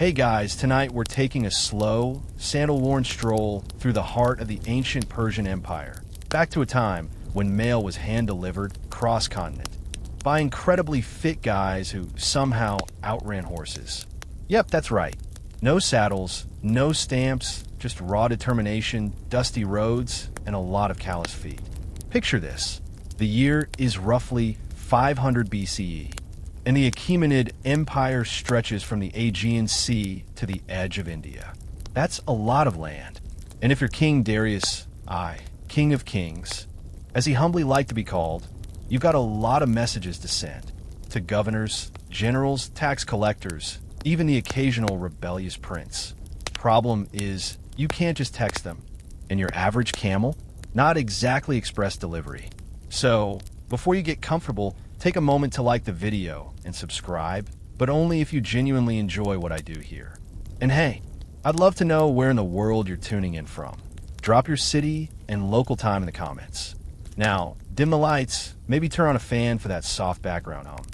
Hey guys, tonight we're taking a slow, sandal-worn stroll through the heart of the ancient Persian Empire, back to a time when mail was hand-delivered cross-continent by incredibly fit guys who somehow outran horses. Yep, that's right. No saddles, no stamps, just raw determination, dusty roads, and a lot of calloused feet. Picture this. The year is roughly 500 BCE, and the Achaemenid Empire stretches from the Aegean Sea to the edge of India. That's a lot of land. And if you're King Darius I, King of Kings, as he humbly liked to be called, you've got a lot of messages to send to governors, generals, tax collectors, even the occasional rebellious prince. Problem is, you can't just text them. And your average camel? Not exactly express delivery. So, before you get comfortable, take a moment to like the video and subscribe, but only if you genuinely enjoy what I do here. And hey, I'd love to know where in the world you're tuning in from. Drop your city and local time in the comments. Now, dim the lights, maybe turn on a fan for that soft background hum.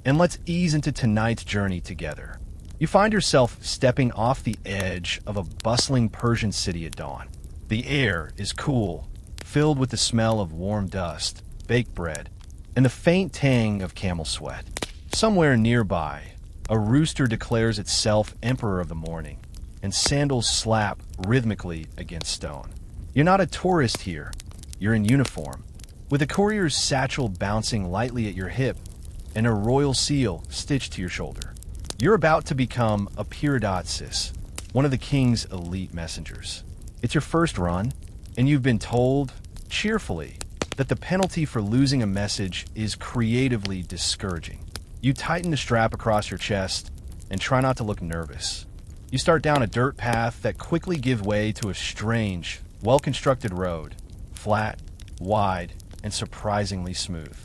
And let's ease into tonight's journey together. You find yourself stepping off the edge of a bustling Persian city at dawn. The air is cool, filled with the smell of warm dust, baked bread, and the faint tang of camel sweat. Somewhere nearby, a rooster declares itself emperor of the morning, and sandals slap rhythmically against stone. You're not a tourist here. You're in uniform, with a courier's satchel bouncing lightly at your hip and a royal seal stitched to your shoulder. You're about to become a pirradaziš, one of the king's elite messengers. It's your first run, and you've been told, cheerfully, that the penalty for losing a message is creatively discouraging. You tighten the strap across your chest and try not to look nervous. You start down a dirt path that quickly gives way to a strange, well-constructed road, flat, wide, and surprisingly smooth.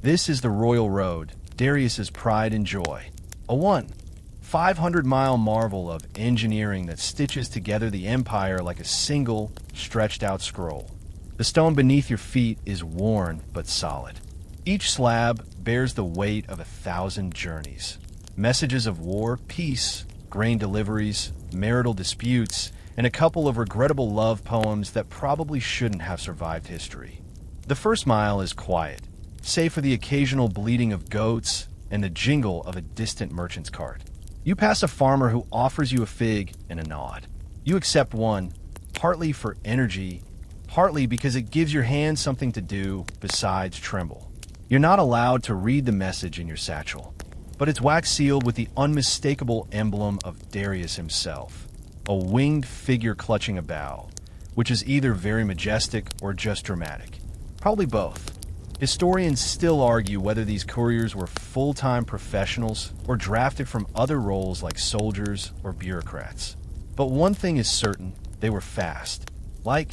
This is the Royal Road, Darius's pride and joy. A 500-mile marvel of engineering that stitches together the empire like a single, stretched-out scroll. The stone beneath your feet is worn but solid. Each slab bears the weight of 1,000 journeys. Messages of war, peace, grain deliveries, marital disputes, and a couple of regrettable love poems that probably shouldn't have survived history. The first mile is quiet, save for the occasional bleating of goats and the jingle of a distant merchant's cart. You pass a farmer who offers you a fig and a nod. You accept one, partly for energy, partly because it gives your hand something to do besides tremble. You're not allowed to read the message in your satchel, but it's wax sealed with the unmistakable emblem of Darius himself, a winged figure clutching a bough, which is either very majestic or just dramatic. Probably both. Historians still argue whether these couriers were full-time professionals or drafted from other roles like soldiers or bureaucrats. But one thing is certain, they were fast. Like,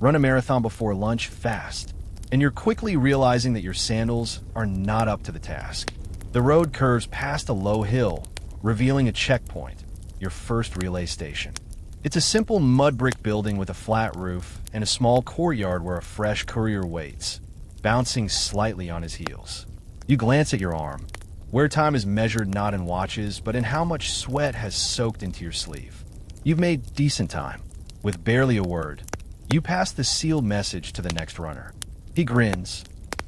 run a marathon before lunch fast. And you're quickly realizing that your sandals are not up to the task. The road curves past a low hill, revealing a checkpoint, your first relay station. It's a simple mud brick building with a flat roof and a small courtyard where a fresh courier waits, bouncing slightly on his heels. You glance at your arm. Wear time is measured not in watches, but in how much sweat has soaked into your sleeve. You've made decent time, with barely a word. You pass the sealed message to the next runner. He grins,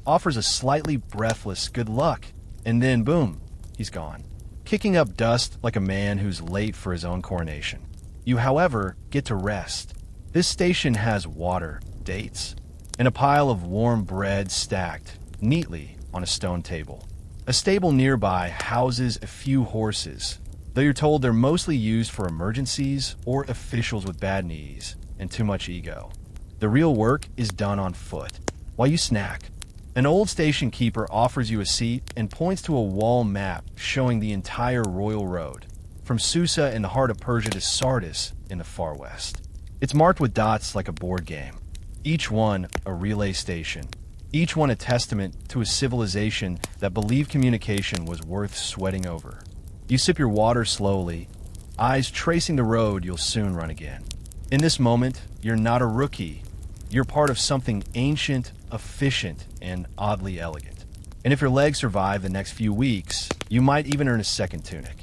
offers a slightly breathless good luck, and then boom, he's gone, kicking up dust like a man who's late for his own coronation. You, however, get to rest. This station has water, dates, and a pile of warm bread stacked neatly on a stone table. A stable nearby houses a few horses, though you're told they're mostly used for emergencies or officials with bad knees and too much ego. The real work is done on foot, while you snack. An old station keeper offers you a seat and points to a wall map showing the entire Royal Road, from Susa in the heart of Persia to Sardis in the far west. It's marked with dots like a board game, each one a relay station, each one a testament to a civilization that believed communication was worth sweating over. You sip your water slowly, eyes tracing the road you'll soon run again. In this moment, you're not a rookie. You're part of something ancient, efficient, and oddly elegant. And if your legs survive the next few weeks, you might even earn a second tunic.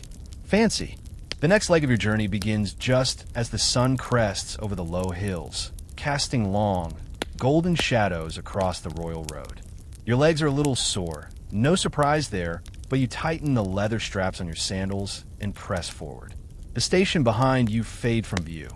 Fancy. The next leg of your journey begins just as the sun crests over the low hills, casting long, golden shadows across the royal road. Your legs are a little sore, no surprise there, but you tighten the leather straps on your sandals and press forward. The station behind you fade from view,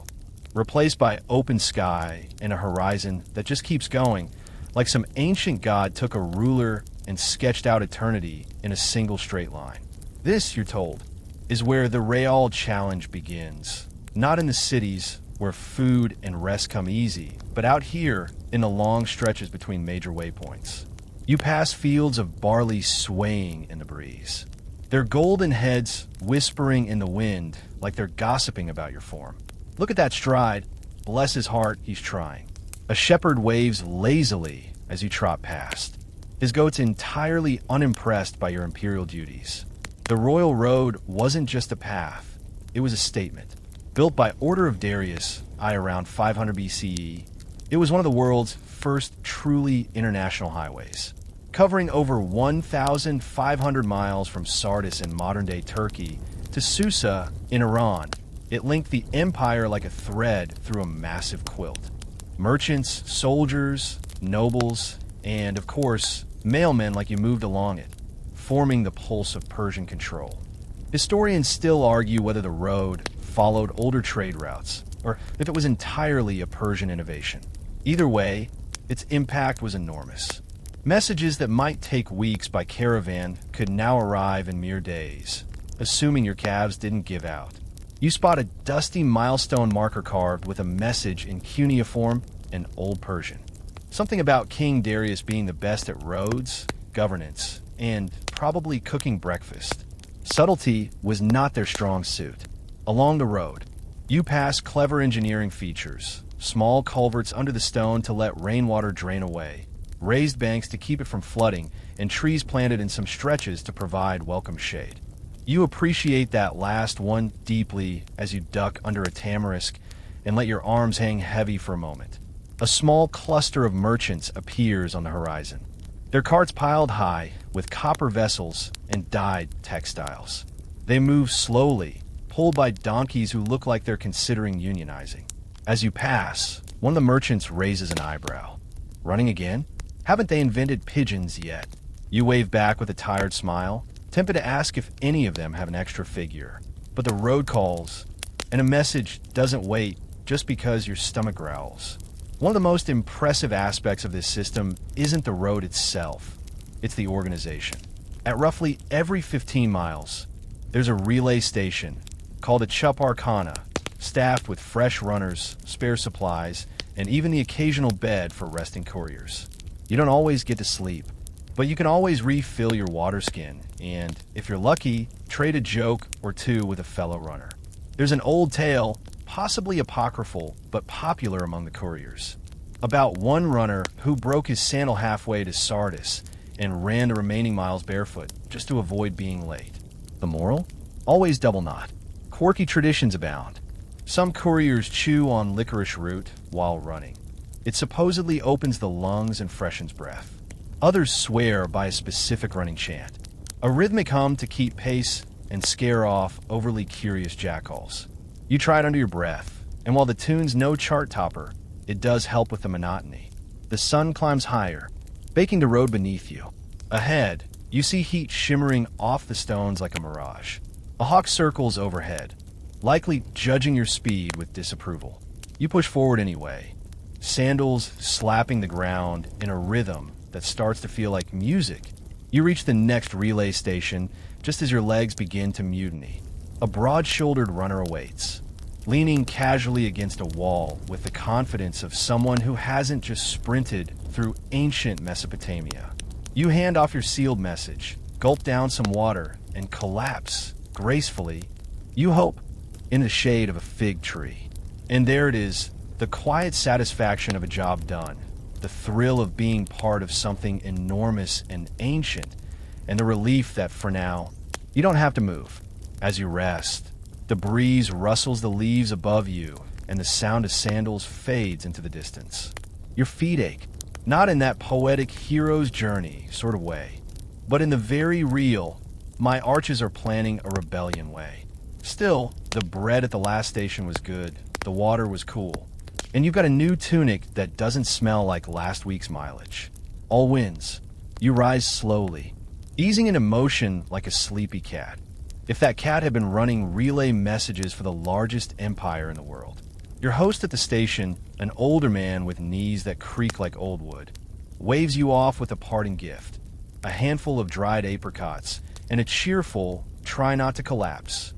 replaced by open sky and a horizon that just keeps going, like some ancient god took a ruler and sketched out eternity in a single straight line. This, you're told, is where the real challenge begins. Not in the cities where food and rest come easy, but out here in the long stretches between major waypoints. You pass fields of barley swaying in the breeze, their golden heads whispering in the wind like they're gossiping about your form. Look at that stride. Bless his heart, he's trying. A shepherd waves lazily as you trot past, his goats entirely unimpressed by your imperial duties. The royal road wasn't just a path, it was a statement. Built by order of Darius I around 500 BCE, it was one of the world's first truly international highways. Covering over 1,500 miles from Sardis in modern-day Turkey to Susa in Iran, it linked the empire like a thread through a massive quilt. Merchants, soldiers, nobles, and, of course, mailmen like you moved along it, forming the pulse of Persian control. Historians still argue whether the road followed older trade routes, or if it was entirely a Persian innovation. Either way, its impact was enormous. Messages that might take weeks by caravan could now arrive in mere days, assuming your calves didn't give out. You spot a dusty milestone marker carved with a message in cuneiform and Old Persian. Something about King Darius being the best at roads, governance, and probably cooking breakfast. Subtlety was not their strong suit. Along the road, you pass clever engineering features, small culverts under the stone to let rainwater drain away, raised banks to keep it from flooding, and trees planted in some stretches to provide welcome shade. You appreciate that last one deeply as you duck under a tamarisk and let your arms hang heavy for a moment. A small cluster of merchants appears on the horizon, their carts piled high with copper vessels and dyed textiles. They move slowly, pulled by donkeys who look like they're considering unionizing. As you pass, one of the merchants raises an eyebrow. Running again? Haven't they invented pigeons yet? You wave back with a tired smile, tempted to ask if any of them have an extra figure. But the road calls, and a message doesn't wait just because your stomach growls. One of the most impressive aspects of this system isn't the road itself, it's the organization. At roughly every 15 miles, there's a relay station called a chuparkhana, staffed with fresh runners, spare supplies, and even the occasional bed for resting couriers. You don't always get to sleep, but you can always refill your water skin, and, if you're lucky, trade a joke or two with a fellow runner. There's an old tale, possibly apocryphal, but popular among the couriers, about one runner who broke his sandal halfway to Sardis and ran the remaining miles barefoot just to avoid being late. The moral? Always double knot. Quirky traditions abound. Some couriers chew on licorice root while running. It supposedly opens the lungs and freshens breath. Others swear by a specific running chant, a rhythmic hum to keep pace and scare off overly curious jackals. You try it under your breath, and while the tune's no chart topper, it does help with the monotony. The sun climbs higher, baking the road beneath you. Ahead, you see heat shimmering off the stones like a mirage. A hawk circles overhead, likely judging your speed with disapproval. You push forward anyway, sandals slapping the ground in a rhythm that starts to feel like music. You reach the next relay station just as your legs begin to mutiny. A broad-shouldered runner awaits, leaning casually against a wall with the confidence of someone who hasn't just sprinted through ancient Mesopotamia. You hand off your sealed message, gulp down some water, and collapse gracefully, you hope, in the shade of a fig tree. And there it is, the quiet satisfaction of a job done, the thrill of being part of something enormous and ancient, and the relief that, for now, you don't have to move. As you rest, the breeze rustles the leaves above you, and the sound of sandals fades into the distance. Your feet ache, not in that poetic hero's journey sort of way, but in the very real, my arches are planning a rebellion way. Still, the bread at the last station was good, the water was cool, and you've got a new tunic that doesn't smell like last week's mileage. All wins. You rise slowly, easing into motion like a sleepy cat. If that cat had been running relay messages for the largest empire in the world. Your host at the station, an older man with knees that creak like old wood, waves you off with a parting gift, a handful of dried apricots, and a cheerful, try not to collapse.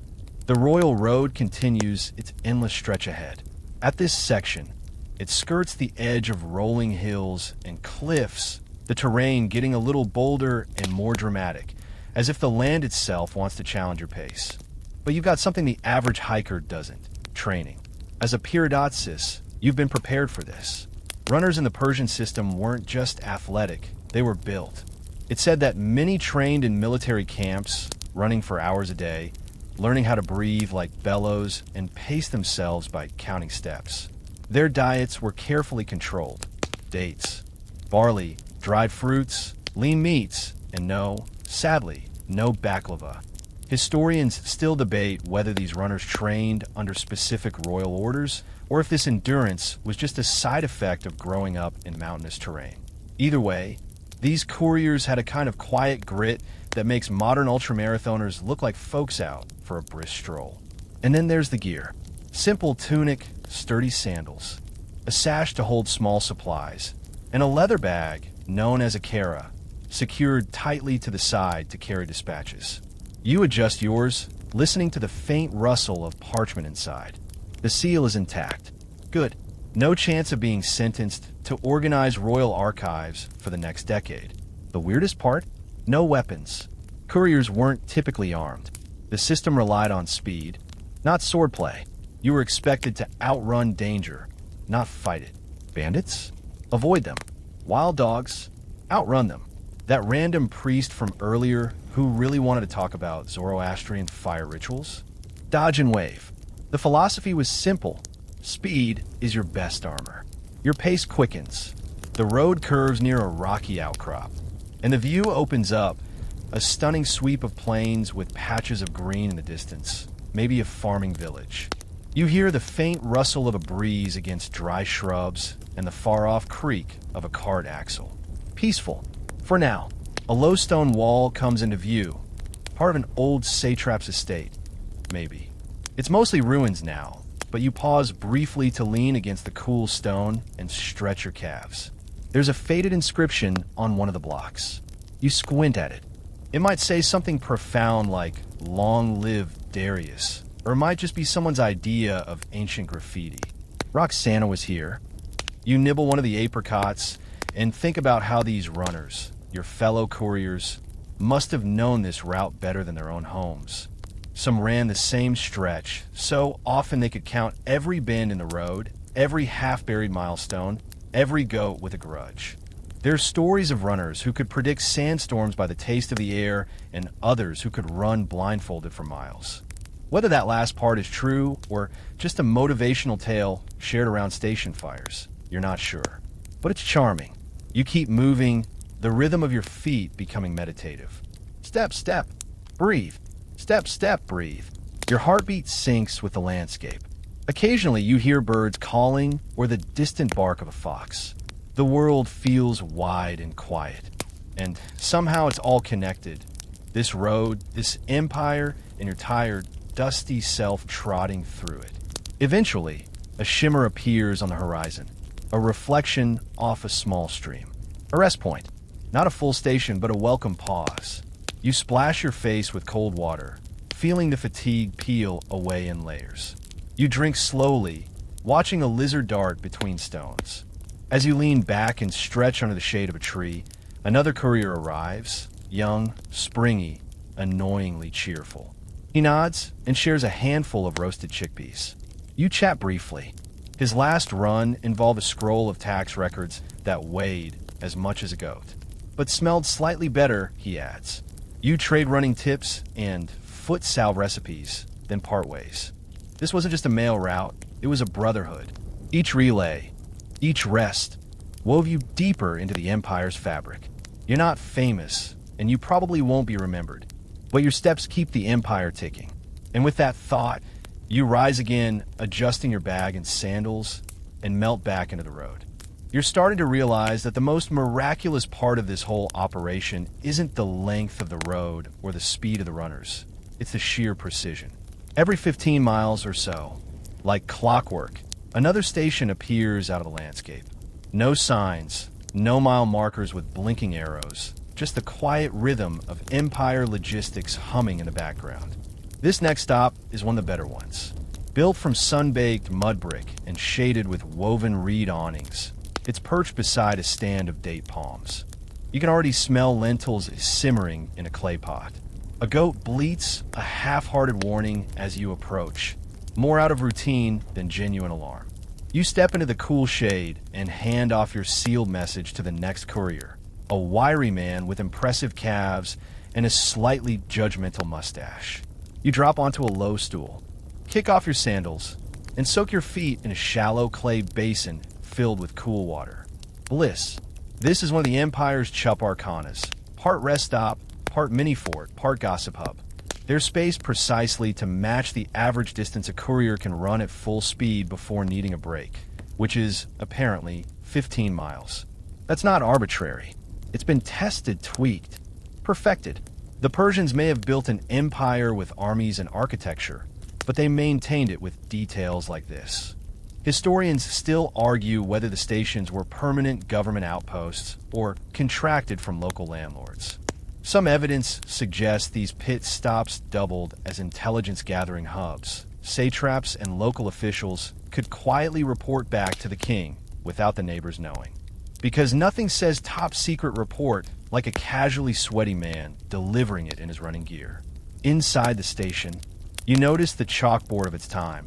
The royal road continues its endless stretch ahead. At this section, it skirts the edge of rolling hills and cliffs, the terrain getting a little bolder and more dramatic, as if the land itself wants to challenge your pace. But you've got something the average hiker doesn't: training. As a pirradaziš, you've been prepared for this. Runners in the Persian system weren't just athletic, they were built. It said that many trained in military camps, running for hours a day, learning how to breathe like bellows and pace themselves by counting steps. Their diets were carefully controlled: dates, barley, dried fruits, lean meats, and no, sadly, no baklava. Historians still debate whether these runners trained under specific royal orders or if this endurance was just a side effect of growing up in mountainous terrain. Either way, these couriers had a kind of quiet grit that makes modern ultramarathoners look like folks out for a brisk stroll. And then there's the gear. Simple tunic, sturdy sandals, a sash to hold small supplies, and a leather bag known as a kara, secured tightly to the side to carry dispatches. You adjust yours, listening to the faint rustle of parchment inside. The seal is intact. Good. No chance of being sentenced to organize royal archives for the next decade. The weirdest part? No weapons. Couriers weren't typically armed. The system relied on speed, not swordplay. You were expected to outrun danger, not fight it. Bandits? Avoid them. Wild dogs? Outrun them. That random priest from earlier who really wanted to talk about Zoroastrian fire rituals? Dodge and wave. The philosophy was simple. Speed is your best armor. Your pace quickens. The road curves near a rocky outcrop, and the view opens up, a stunning sweep of plains with patches of green in the distance, maybe a farming village. You hear the faint rustle of a breeze against dry shrubs and the far-off creak of a cart axle. Peaceful. For now. A low stone wall comes into view, part of an old satrap's estate. Maybe. It's mostly ruins now, but you pause briefly to lean against the cool stone and stretch your calves. There's a faded inscription on one of the blocks. You squint at it. It might say something profound like, "Long live Darius," or it might just be someone's idea of ancient graffiti. Roxana was here. You nibble one of the apricots and think about how these runners, your fellow couriers, must have known this route better than their own homes. Some ran the same stretch, so often they could count every bend in the road, every half-buried milestone, every goat with a grudge. There's stories of runners who could predict sandstorms by the taste of the air and others who could run blindfolded for miles. Whether that last part is true or just a motivational tale shared around station fires, you're not sure. But it's charming. You keep moving, the rhythm of your feet becoming meditative. Step, step, breathe. Step, step, breathe. Your heartbeat syncs with the landscape. Occasionally you hear birds calling or the distant bark of a fox. The world feels wide and quiet. And somehow it's all connected. This road, this empire, and your tired, dusty self trotting through it. Eventually, a shimmer appears on the horizon. A reflection off a small stream. A rest point. Not a full station, but a welcome pause. You splash your face with cold water, feeling the fatigue peel away in layers. You drink slowly, watching a lizard dart between stones. As you lean back and stretch under the shade of a tree, another courier arrives, young, springy, annoyingly cheerful. He nods and shares a handful of roasted chickpeas. You chat briefly. His last run involved a scroll of tax records that weighed as much as a goat, but smelled slightly better, he adds. You trade running tips and foot salve recipes, then part ways. This wasn't just a mail route, it was a brotherhood. Each relay, each rest, wove you deeper into the Empire's fabric. You're not famous, and you probably won't be remembered, but your steps keep the Empire ticking. And with that thought, you rise again, adjusting your bag and sandals, and melt back into the road. You're starting to realize that the most miraculous part of this whole operation isn't the length of the road or the speed of the runners. It's the sheer precision. Every 15 miles or so, like clockwork, another station appears out of the landscape. No signs, no mile markers with blinking arrows, just the quiet rhythm of Empire logistics humming in the background. This next stop is one of the better ones. Built from sun-baked mud brick and shaded with woven reed awnings, it's perched beside a stand of date palms. You can already smell lentils simmering in a clay pot. A goat bleats a half-hearted warning as you approach, more out of routine than genuine alarm. You step into the cool shade and hand off your sealed message to the next courier, a wiry man with impressive calves and a slightly judgmental mustache. You drop onto a low stool, kick off your sandals, and soak your feet in a shallow clay basin filled with cool water. Bliss. This is one of the Empire's chup arcanas, part rest stop, part mini fort, part gossip hub. They're spaced precisely to match the average distance a courier can run at full speed before needing a break, which is, apparently, 15 miles. That's not arbitrary. It's been tested, tweaked, perfected. The Persians may have built an empire with armies and architecture, but they maintained it with details like this. Historians still argue whether the stations were permanent government outposts or contracted from local landlords. Some evidence suggests these pit stops doubled as intelligence-gathering hubs. Satraps and local officials could quietly report back to the king without the neighbors knowing. Because nothing says top-secret report like a casually sweaty man delivering it in his running gear. Inside the station, you notice the chalkboard of its time,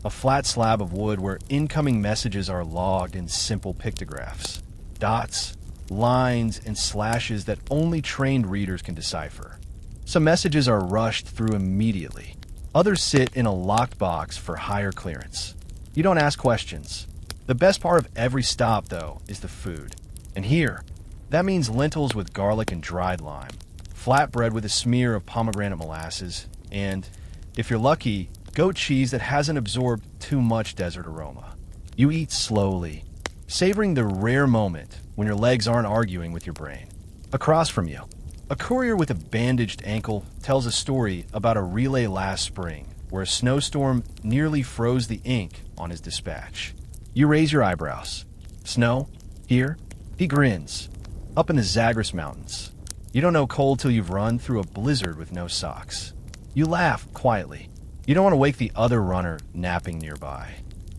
a flat slab of wood where incoming messages are logged in simple pictographs. Dots, lines, and slashes that only trained readers can decipher. Some messages are rushed through immediately. Others sit in a locked box for higher clearance. You don't ask questions. The best part of every stop, though, is the food. And here, that means lentils with garlic and dried lime, flatbread with a smear of pomegranate molasses, and, if you're lucky, goat cheese that hasn't absorbed too much desert aroma. You eat slowly, savoring the rare moment when your legs aren't arguing with your brain. Across from you, a courier with a bandaged ankle tells a story about a relay last spring where a snowstorm nearly froze the ink on his dispatch. You raise your eyebrows. Snow? Here? He grins. Up in the Zagros Mountains. You don't know cold till you've run through a blizzard with no socks. You laugh quietly. You don't want to wake the other runner napping nearby,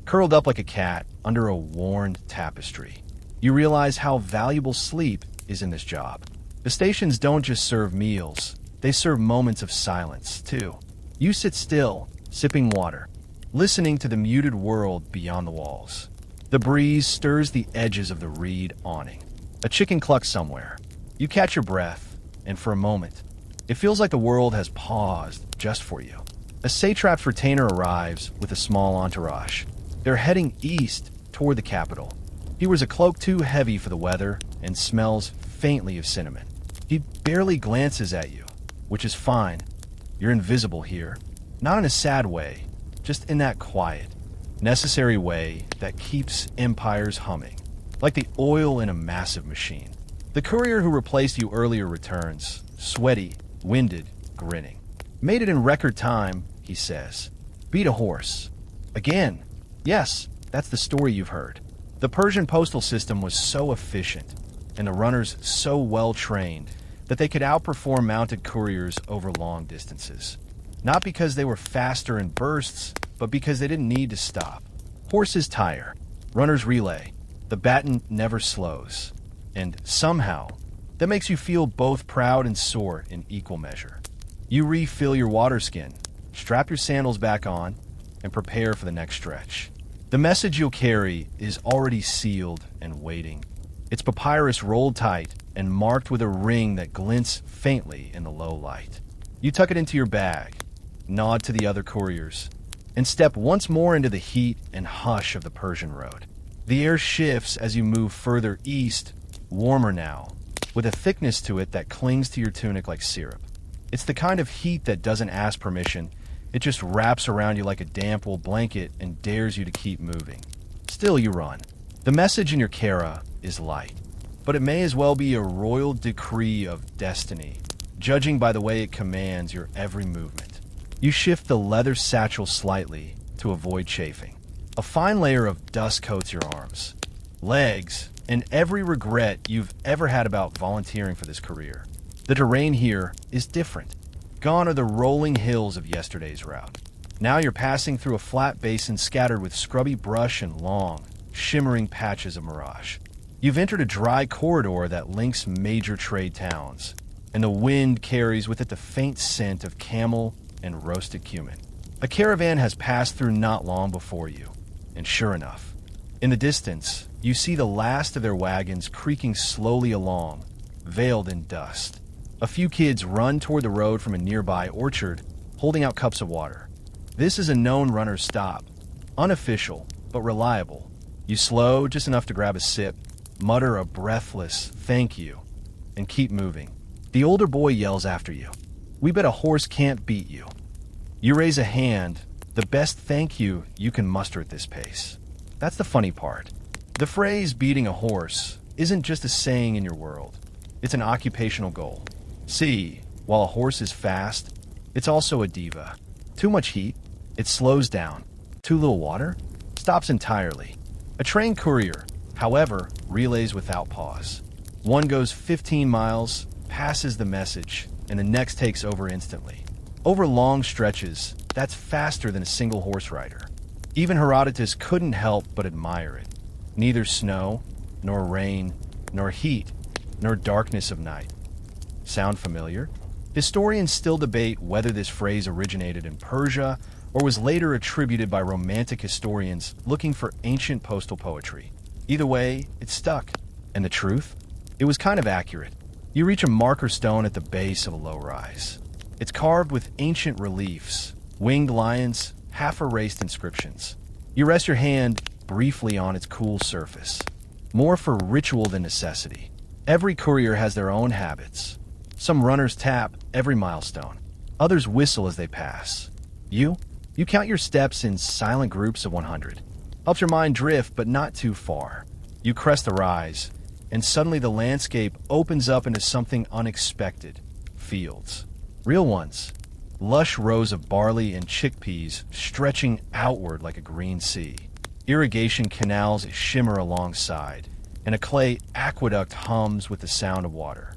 curled up like a cat under a worn tapestry. You realize how valuable sleep is in this job. The stations don't just serve meals, they serve moments of silence, too. You sit still, sipping water, listening to the muted world beyond the walls. The breeze stirs the edges of the reed awning. A chicken clucks somewhere. You catch your breath, and for a moment, it feels like the world has paused just for you. A satrap's retainer arrives with a small entourage. They're heading east toward the capital. He wears a cloak too heavy for the weather and smells faintly of cinnamon. He barely glances at you, which is fine. You're invisible here. Not in a sad way, just in that quiet, necessary way that keeps empires humming, like the oil in a massive machine. The courier who replaced you earlier returns, sweaty, winded, grinning. Made it in record time, he says. Beat a horse. Again. Yes, that's the story you've heard. The Persian postal system was so efficient, and the runners so well trained, that they could outperform mounted couriers over long distances. Not because they were faster in bursts, but because they didn't need to stop. Horses tire, runners relay, the baton never slows. And somehow, that makes you feel both proud and sore in equal measure. You refill your water skin, strap your sandals back on, and prepare for the next stretch. The message you'll carry is already sealed and waiting. It's papyrus rolled tight and marked with a ring that glints faintly in the low light. You tuck it into your bag, nod to the other couriers, and step once more into the heat and hush of the Persian road. The air shifts as you move further east, warmer now, with a thickness to it that clings to your tunic like syrup. It's the kind of heat that doesn't ask permission, It just wraps around you like a damp wool blanket and dares you to keep moving. Still, you run. The message in your kara is light, but it may as well be a royal decree of destiny, judging by the way it commands your every movement. You shift the leather satchel slightly to avoid chafing. A fine layer of dust coats your arms, legs, and every regret you've ever had about volunteering for this career. The terrain here is different. Gone are the rolling hills of yesterday's route. Now you're passing through a flat basin scattered with scrubby brush and long, shimmering patches of mirage. You've entered a dry corridor that links major trade towns, and the wind carries with it the faint scent of camel and roasted cumin. A caravan has passed through not long before you, and sure enough, in the distance, you see the last of their wagons creaking slowly along, veiled in dust. A few kids run toward the road from a nearby orchard, holding out cups of water. This is a known runner's stop, unofficial but reliable. You slow just enough to grab a sip, mutter a breathless thank you, and keep moving. The older boy yells after you, "We bet a horse can't beat you." You raise a hand, the best thank you can muster at this pace. That's the funny part. The phrase beating a horse isn't just a saying in your world. It's an occupational goal. See, while a horse is fast, it's also a diva. Too much heat, it slows down. Too little water, stops entirely. A trained courier, however, relays without pause. One goes 15 miles, passes the message, and the next takes over instantly. Over long stretches, that's faster than a single horse rider. Even Herodotus couldn't help but admire it. Neither snow, nor rain, nor heat, nor darkness of night. Sound familiar? Historians still debate whether this phrase originated in Persia or was later attributed by romantic historians looking for ancient postal poetry. Either way, it stuck. And the truth? It was kind of accurate. You reach a marker stone at the base of a low rise. It's carved with ancient reliefs, winged lions, half-erased inscriptions. You rest your hand briefly on its cool surface. More for ritual than necessity. Every courier has their own habits. Some runners tap every milestone. Others whistle as they pass. You count your steps in silent groups of 100. Helps your mind drift, but not too far. You crest the rise, and suddenly the landscape opens up into something unexpected. Fields. Real ones. Lush rows of barley and chickpeas stretching outward like a green sea. Irrigation canals shimmer alongside, and a clay aqueduct hums with the sound of water.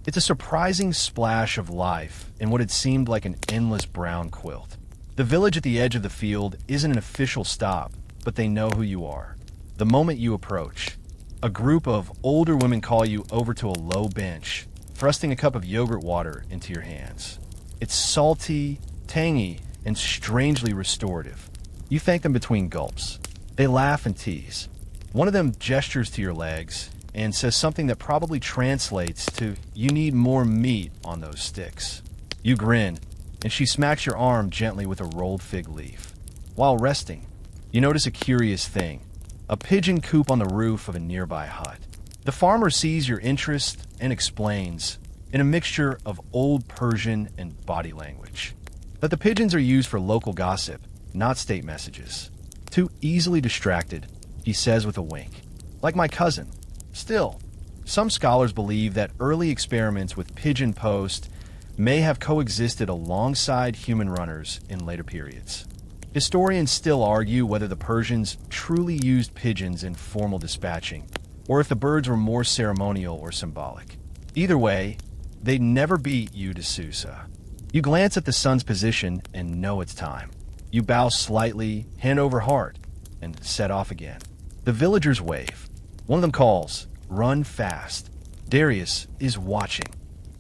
It's a surprising splash of life in what had seemed like an endless brown quilt. The village at the edge of the field isn't an official stop, but they know who you are. The moment you approach, a group of older women call you over to a low bench, thrusting a cup of yogurt water into your hands. It's salty, tangy, and strangely restorative. You thank them between gulps. They laugh and tease. One of them gestures to your legs and says something that probably translates to, "You need more meat on those sticks." You grin, and she smacks your arm gently with a rolled fig leaf. While resting, you notice a curious thing, a pigeon coop on the roof of a nearby hut. The farmer sees your interest and explains, in a mixture of old Persian and body language, that the pigeons are used for local gossip, not state messages. Too easily distracted, he says with a wink. Like my cousin. Still, some scholars believe that early experiments with pigeon post may have coexisted alongside human runners in later periods. Historians still argue whether the Persians truly used pigeons in formal dispatching, or if the birds were more ceremonial or symbolic. Either way, they'd never beat you to Susa. You glance at the sun's position and know it's time. You bow slightly, hand over heart, and set off again. The villagers wave. One of them calls, "Run fast." Darius is watching.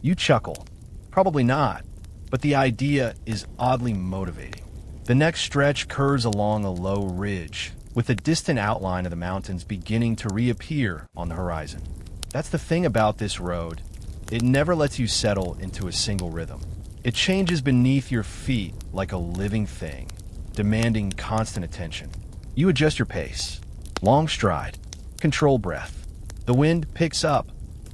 You chuckle. Probably not, but the idea is oddly motivating. The next stretch curves along a low ridge, with the distant outline of the mountains beginning to reappear on the horizon. That's the thing about this road. It never lets you settle into a single rhythm. It changes beneath your feet like a living thing, demanding constant attention. You adjust your pace. Long stride. Control breath. The wind picks up,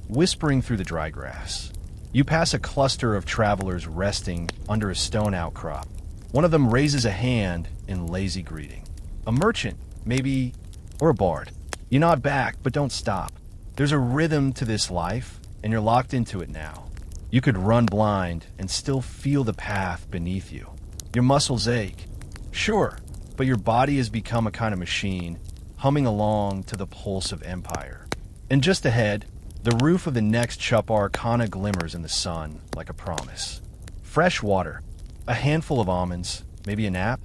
whispering through the dry grass. You pass a cluster of travelers resting under a stone outcrop. One of them raises a hand in lazy greeting. A merchant, maybe, or a bard. You nod back, but don't stop. There's a rhythm to this life, and you're locked into it now. You could run blind and still feel the path beneath you. Your muscles ache. Sure, but your body has become a kind of machine, humming along to the pulse of empire. And just ahead, the roof of the next chupar kinda glimmers in the sun like a promise. Fresh water, a handful of almonds, maybe a nap,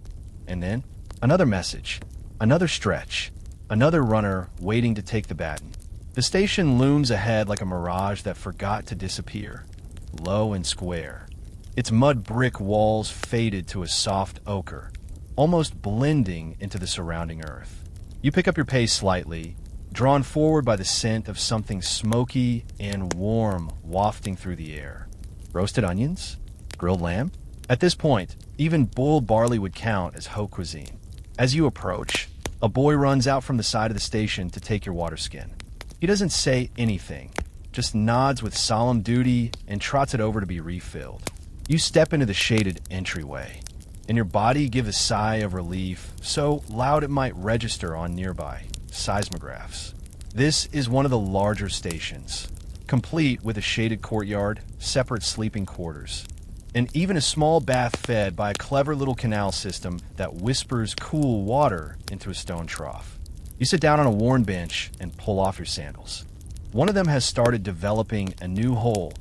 and then another message, another stretch, another runner waiting to take the baton. The station looms ahead like a mirage that forgot to disappear, low and square. Its mud brick walls faded to a soft ochre, almost blending into the surrounding earth. You pick up your pace slightly, drawn forward by the scent of something smoky and warm wafting through the air. Roasted onions? Grilled lamb? At this point, even boiled barley would count as haute cuisine. As you approach, a boy runs out from the side of the station to take your water skin. He doesn't say anything, just nods with solemn duty and trots it over to be refilled. You step into the shaded entryway, and your body gives a sigh of relief, so loud it might register on nearby seismographs. This is one of the larger stations, complete with a shaded courtyard, separate sleeping quarters, and even a small bath fed by a clever little canal system that whispers cool water into a stone trough. You sit down on a worn bench and pull off your sandals. One of them has started developing a new hole,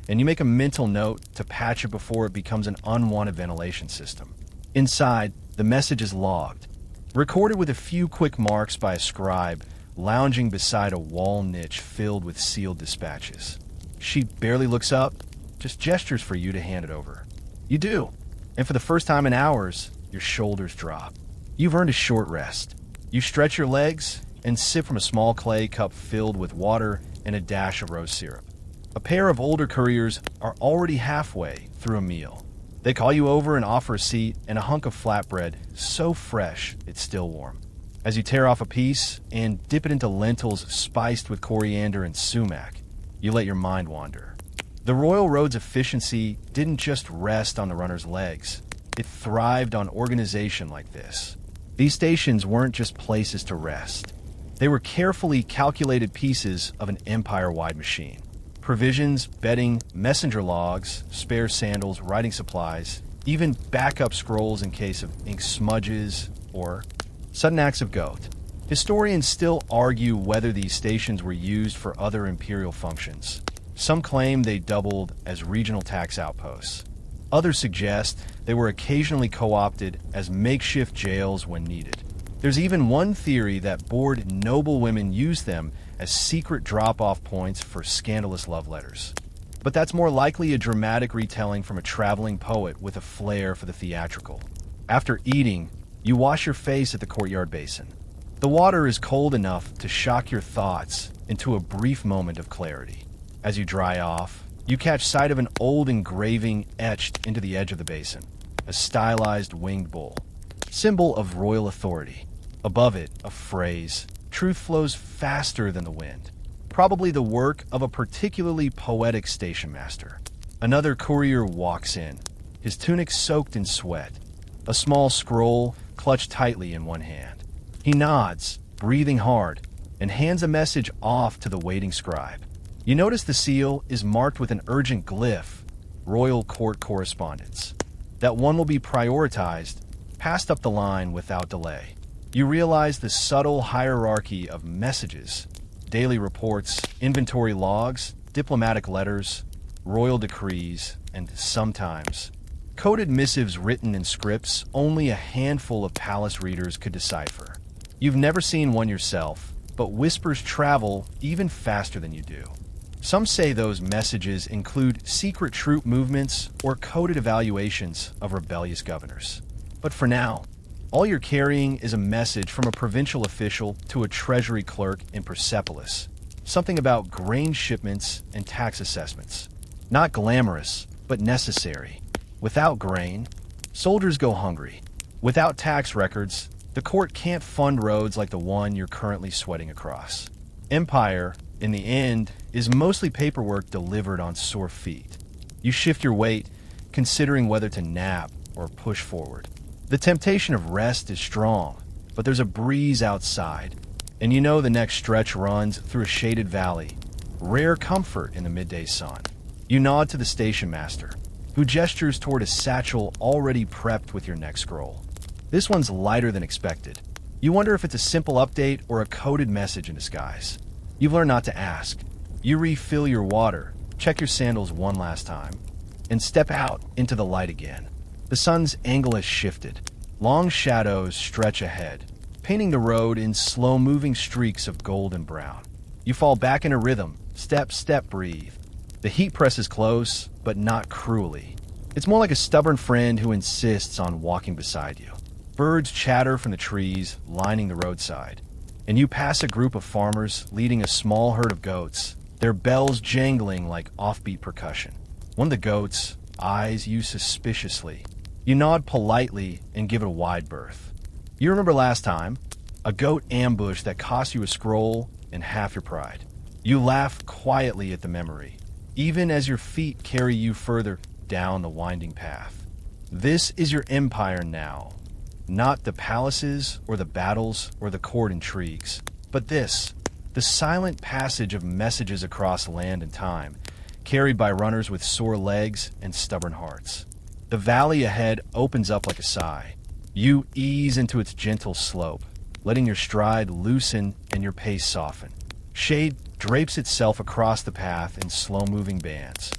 and you make a mental note to patch it before it becomes an unwanted ventilation system. Inside, the message is logged, recorded with a few quick marks by a scribe lounging beside a wall niche filled with sealed dispatches. She barely looks up, just gestures for you to hand it over. You do, and for the first time in hours, your shoulders drop. You've earned a short rest. You stretch your legs and sip from a small clay cup filled with water and a dash of rose syrup. A pair of older couriers are already halfway through a meal. They call you over and offer a seat and a hunk of flatbread so fresh it's still warm. As you tear off a piece and dip it into lentils spiced with coriander and sumac, you let your mind wander. The Royal Road's efficiency didn't just rest on the runner's legs. It thrived on organization like this. These stations weren't just places to rest. They were carefully calculated pieces of an empire-wide machine. Provisions, bedding, messenger logs, spare sandals, writing supplies, even backup scrolls in case of ink smudges or sudden acts of gout. Historians still argue whether these stations were used for other imperial functions. Some claim they doubled as regional tax outposts. Others suggest they were occasionally co-opted as makeshift jails when needed. There's even one theory that bored noblewomen used them as secret drop-off points for scandalous love letters. But that's more likely a dramatic retelling from a traveling poet with a flair for the theatrical. After eating, you wash your face at the courtyard basin. The water is cold enough to shock your thoughts into a brief moment of clarity. As you dry off, you catch sight of an old engraving etched into the edge of the basin, a stylized winged bull, symbol of royal authority. Above it, a phrase, "Truth flows faster than the wind," probably the work of a particularly poetic station master. Another courier walks in, his tunic soaked in sweat, a small scroll clutched tightly in one hand. He nods, breathing hard, and hands a message off to the waiting scribe. You notice the seal is marked with an urgent glyph, Royal Court Correspondence. That one will be prioritized, passed up the line without delay. You realize the subtle hierarchy of messages, daily reports, inventory logs, diplomatic letters, royal decrees, and sometimes coded missives written in scripts only a handful of palace readers could decipher. You've never seen one yourself, but whispers travel even faster than you do. Some say those messages include secret troop movements or coded evaluations of rebellious governors. But for now, all you're carrying is a message from a provincial official to a treasury clerk in Persepolis. Something about grain shipments and tax assessments. Not glamorous, but necessary. Without grain, soldiers go hungry. Without tax records, the court can't fund roads like the one you're currently sweating across. Empire, in the end, is mostly paperwork delivered on sore feet. You shift your weight, considering whether to nap or push forward. The temptation of rest is strong, but there's a breeze outside, and you know the next stretch runs through a shaded valley. Rare comfort in the midday sun. You nod to the station master, who gestures toward a satchel already prepped with your next scroll. This one's lighter than expected. You wonder if it's a simple update or a coded message in disguise. You've learned not to ask. You refill your water, check your sandals one last time, and step out into the light again. The sun's angle has shifted. Long shadows stretch ahead, painting the road in slow-moving streaks of gold and brown. You fall back into rhythm, step, step, breathe. The heat presses close, but not cruelly. It's more like a stubborn friend who insists on walking beside you. Birds chatter from the trees lining the roadside, and you pass a group of farmers leading a small herd of goats, their bells jangling like offbeat percussion. One of the goats eyes you suspiciously. You nod politely and give it a wide berth. You remember last time, a goat ambush that cost you a scroll and half your pride. You laugh quietly at the memory, even as your feet carry you further down the winding path. This is your empire now. Not the palaces or the battles or the court intrigues, but this, the silent passage of messages across land and time, carried by runners with sore legs and stubborn hearts. The valley ahead opens up like a sigh. You ease into its gentle slope, letting your stride loosen and your pace soften. Shade drapes itself across the path in slow-moving bands.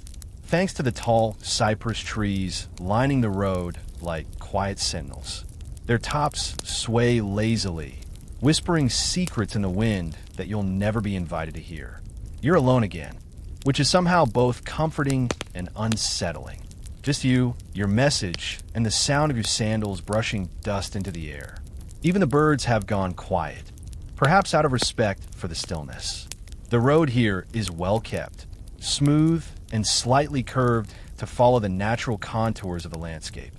Thanks to the tall cypress trees lining the road like quiet sentinels. Their tops sway lazily, whispering secrets in the wind that you'll never be invited to hear. You're alone again, which is somehow both comforting and unsettling. Just you, your message, and the sound of your sandals brushing dust into the air. Even the birds have gone quiet, perhaps out of respect for the stillness. The road here is well kept, smooth and slightly curved to follow the natural contours of the landscape.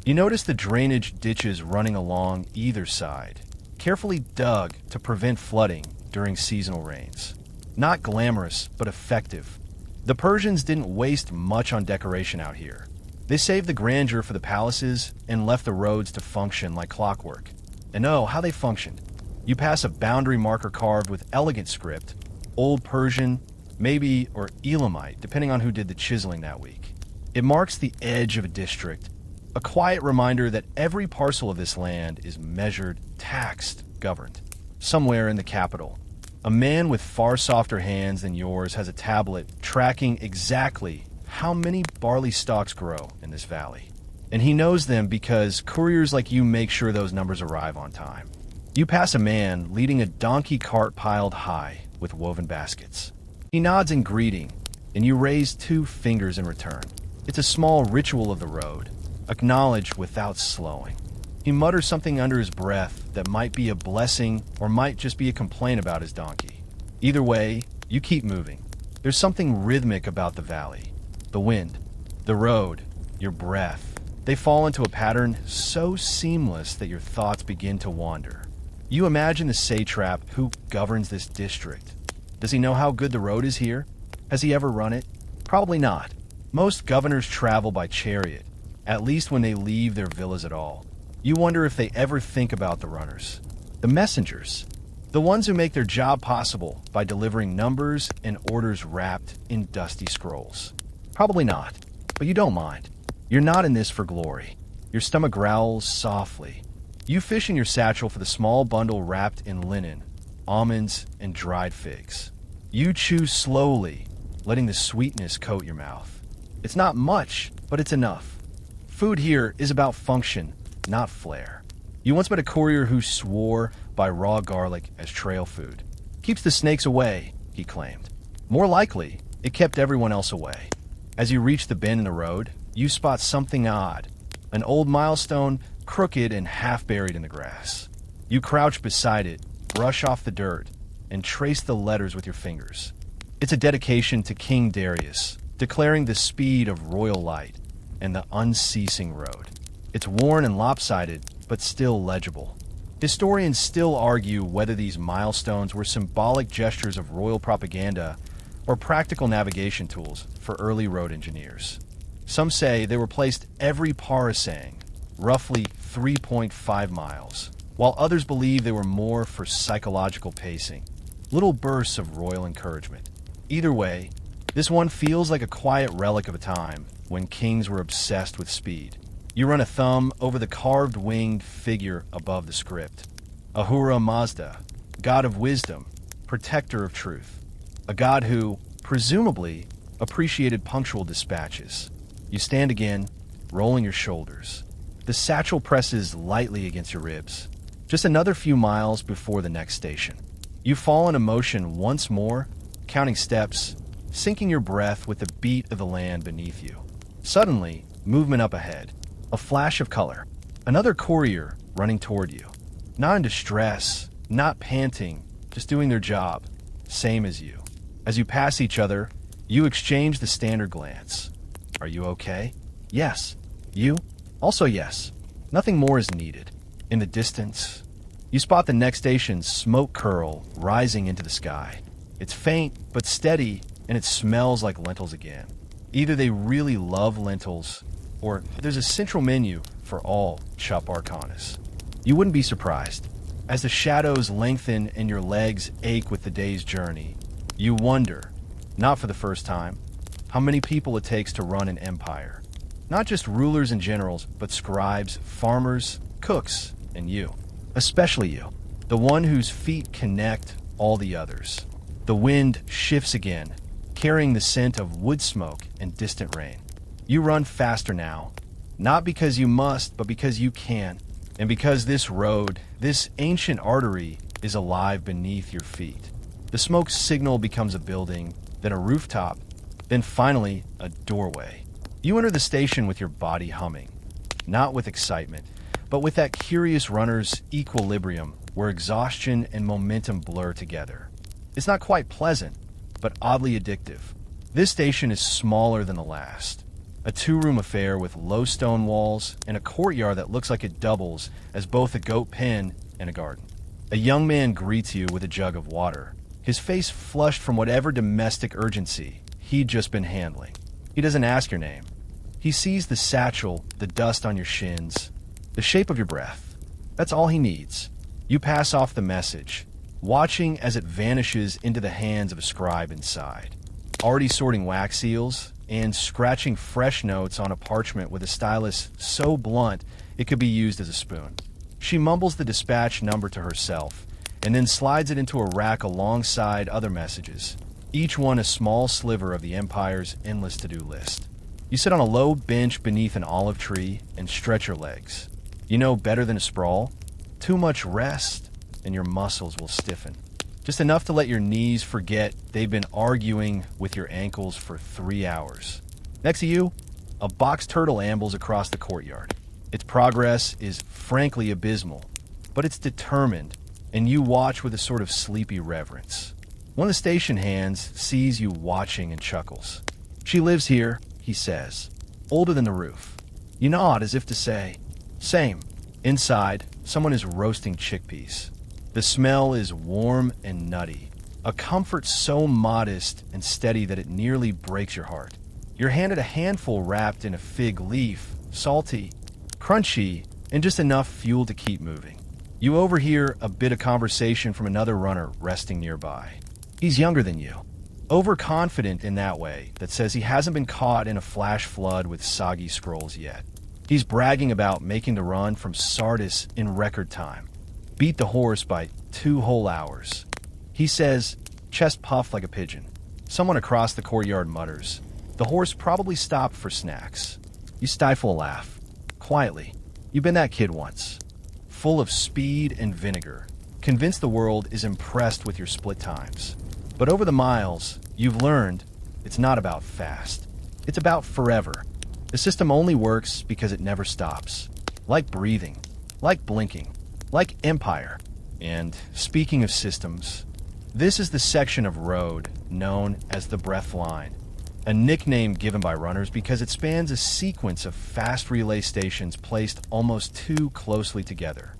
You notice the drainage ditches running along either side, carefully dug to prevent flooding during seasonal rains. Not glamorous, but effective. The Persians didn't waste much on decoration out here. They saved the grandeur for the palaces and left the roads to function like clockwork. And oh, how they functioned. You pass a boundary marker carved with elegant script, Old Persian, maybe, or Elamite, depending on who did the chiseling that week. It marks the edge of a district, a quiet reminder that every parcel of this land is measured, taxed, governed. Somewhere in the capital, a man with far softer hands than yours has a tablet tracking exactly how many barley stalks grow in this valley. And he knows them because couriers like you make sure those numbers arrive on time. You pass a man leading a donkey cart piled high with woven baskets. He nods in greeting, and you raise 2 fingers in return. It's a small ritual of the road, acknowledged without slowing. He mutters something under his breath that might be a blessing or might just be a complaint about his donkey. Either way, you keep moving. There's something rhythmic about the valley. The wind, the road, your breath. They fall into a pattern so seamless that your thoughts begin to wander. You imagine the satrap who governs this district. Does he know how good the road is here? Has he ever run it? Probably not. Most governors travel by chariot, at least when they leave their villas at all. You wonder if they ever think about the runners, the messengers, the ones who make their job possible by delivering numbers and orders wrapped in dusty scrolls. Probably not, but you don't mind. You're not in this for glory. Your stomach growls softly. You fish in your satchel for the small bundle wrapped in linen, almonds, and dried figs. You chew slowly, letting the sweetness coat your mouth. It's not much, but it's enough. Food here is about function, not flair. You once met a courier who swore by raw garlic as trail food. Keeps the snakes away, he claimed. More likely, it kept everyone else away. As you reach the bend in the road, you spot something odd. An old milestone, crooked and half buried in the grass. You crouch beside it, brush off the dirt, and trace the letters with your fingers. It's a dedication to King Darius, declaring the speed of royal light and the unceasing road. It's worn and lopsided, but still legible. Historians still argue whether these milestones were symbolic gestures of royal propaganda or practical navigation tools for early road engineers. Some say they were placed every parasang, roughly 3.5 miles, while others believe they were more for psychological pacing, little bursts of royal encouragement. Either way, this one feels like a quiet relic of a time when kings were obsessed with speed. You run a thumb over the carved winged figure above the script. Ahura Mazda, god of wisdom, protector of truth. A god who, presumably, appreciated punctual dispatches. You stand again, rolling your shoulders. The satchel presses lightly against your ribs. Just another few miles before the next station. You fall into motion once more, counting steps, syncing your breath with the beat of the land beneath you. Suddenly, movement up ahead. A flash of color. Another courier running toward you. Not in distress, not panting, just doing their job. Same as you. As you pass each other, you exchange the standard glance. Are you okay? Yes. You? Also yes. Nothing more is needed. In the distance, you spot the next station's smoke curl rising into the sky. It's faint but steady, and it smells like lentils again. Either they really love lentils, or there's a central menu for all Chup Arcanas. You wouldn't be surprised. As the shadows lengthen and your legs ache with the day's journey, you wonder, not for the first time, how many people it takes to run an empire. Not just rulers and generals, but scribes, farmers, cooks, and you. Especially you, the one whose feet connect all the others. The wind shifts again, carrying the scent of wood smoke and distant rain. You run faster now, not because you must, but because you can, and because this road, this ancient artery, is alive beneath your feet. The smoke signal becomes a building, then a rooftop, then finally a doorway. You enter the station with your body humming, not with excitement, but with that curious runner's equilibrium where exhaustion and momentum blur together. It's not quite pleasant, but oddly addictive. This station is smaller than the last. A two-room affair with low stone walls and a courtyard that looks like it doubles as both a goat pen and a garden. A young man greets you with a jug of water, his face flushed from whatever domestic urgency he'd just been handling. He doesn't ask your name. He sees the satchel, the dust on your shins, the shape of your breath. That's all he needs. You pass off the message, watching as it vanishes into the hands of a scribe inside, already sorting wax seals and scratching fresh notes on a parchment with a stylus so blunt it could be used as a spoon. She mumbles the dispatch number to herself and then slides it into a rack alongside other messages, each one a small sliver of the Empire's endless to-do list. You sit on a low bench beneath an olive tree and stretch your legs. You know better than a sprawl. Too much rest and your muscles will stiffen. Just enough to let your knees forget they've been arguing with your ankles for 3 hours. Next to you, a box turtle ambles across the courtyard. Its progress is frankly abysmal, but it's determined, and you watch with a sort of sleepy reverence. One of the station hands sees you watching and chuckles. She lives here, he says, older than the roof. You nod as if to say, same. Inside, someone is roasting chickpeas. The smell is warm and nutty, a comfort so modest and steady that it nearly breaks your heart. You're handed a handful wrapped in a fig leaf, salty, crunchy, and just enough fuel to keep moving. You overhear a bit of conversation from another runner resting nearby. He's younger than you, overconfident in that way that says he hasn't been caught in a flash flood with soggy scrolls yet. He's bragging about making the run from Sardis in record time. Beat the horse by 2 whole hours. He says, chest puffed like a pigeon. Someone across the courtyard mutters. The horse probably stopped for snacks. You stifle a laugh. Quietly. You've been that kid once. Full of speed and vinegar. Convinced the world is impressed with your split times. But over the miles, you've learned it's not about fast. It's about forever. The system only works because it never stops. Like breathing. Like blinking. Like Empire. And speaking of systems, this is the section of road known as the Breath Line, a nickname given by runners because it spans a sequence of fast relay stations placed almost too closely together.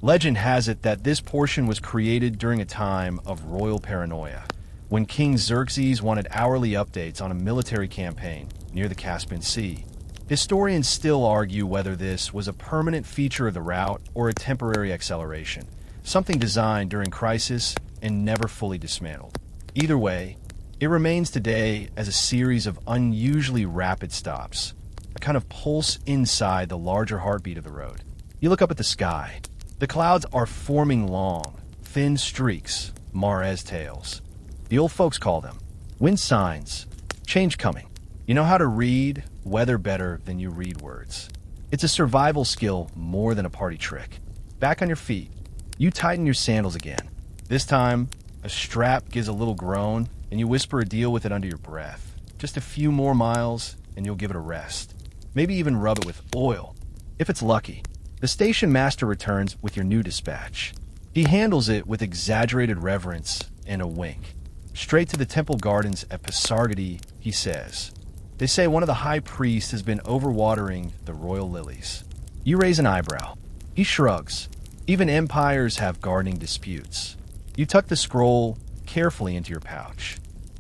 Legend has it that this portion was created during a time of royal paranoia, when King Xerxes wanted hourly updates on a military campaign near the Caspian Sea. Historians still argue whether this was a permanent feature of the route or a temporary acceleration, something designed during crisis and never fully dismantled. Either way, it remains today as a series of unusually rapid stops, a kind of pulse inside the larger heartbeat of the road. You look up at the sky. The clouds are forming long, thin streaks, Mares tails. The old folks call them wind signs, change coming. You know how to read weather better than you read words. It's a survival skill more than a party trick. Back on your feet, you tighten your sandals again. This time, a strap gives a little groan, and you whisper a deal with it under your breath. Just a few more miles, and you'll give it a rest. Maybe even rub it with oil, if it's lucky. The station master returns with your new dispatch. He handles it with exaggerated reverence and a wink. Straight to the temple gardens at Pasargadae, he says. They say one of the high priests has been overwatering the royal lilies. You raise an eyebrow. He shrugs. Even empires have gardening disputes. You tuck the scroll carefully into your pouch.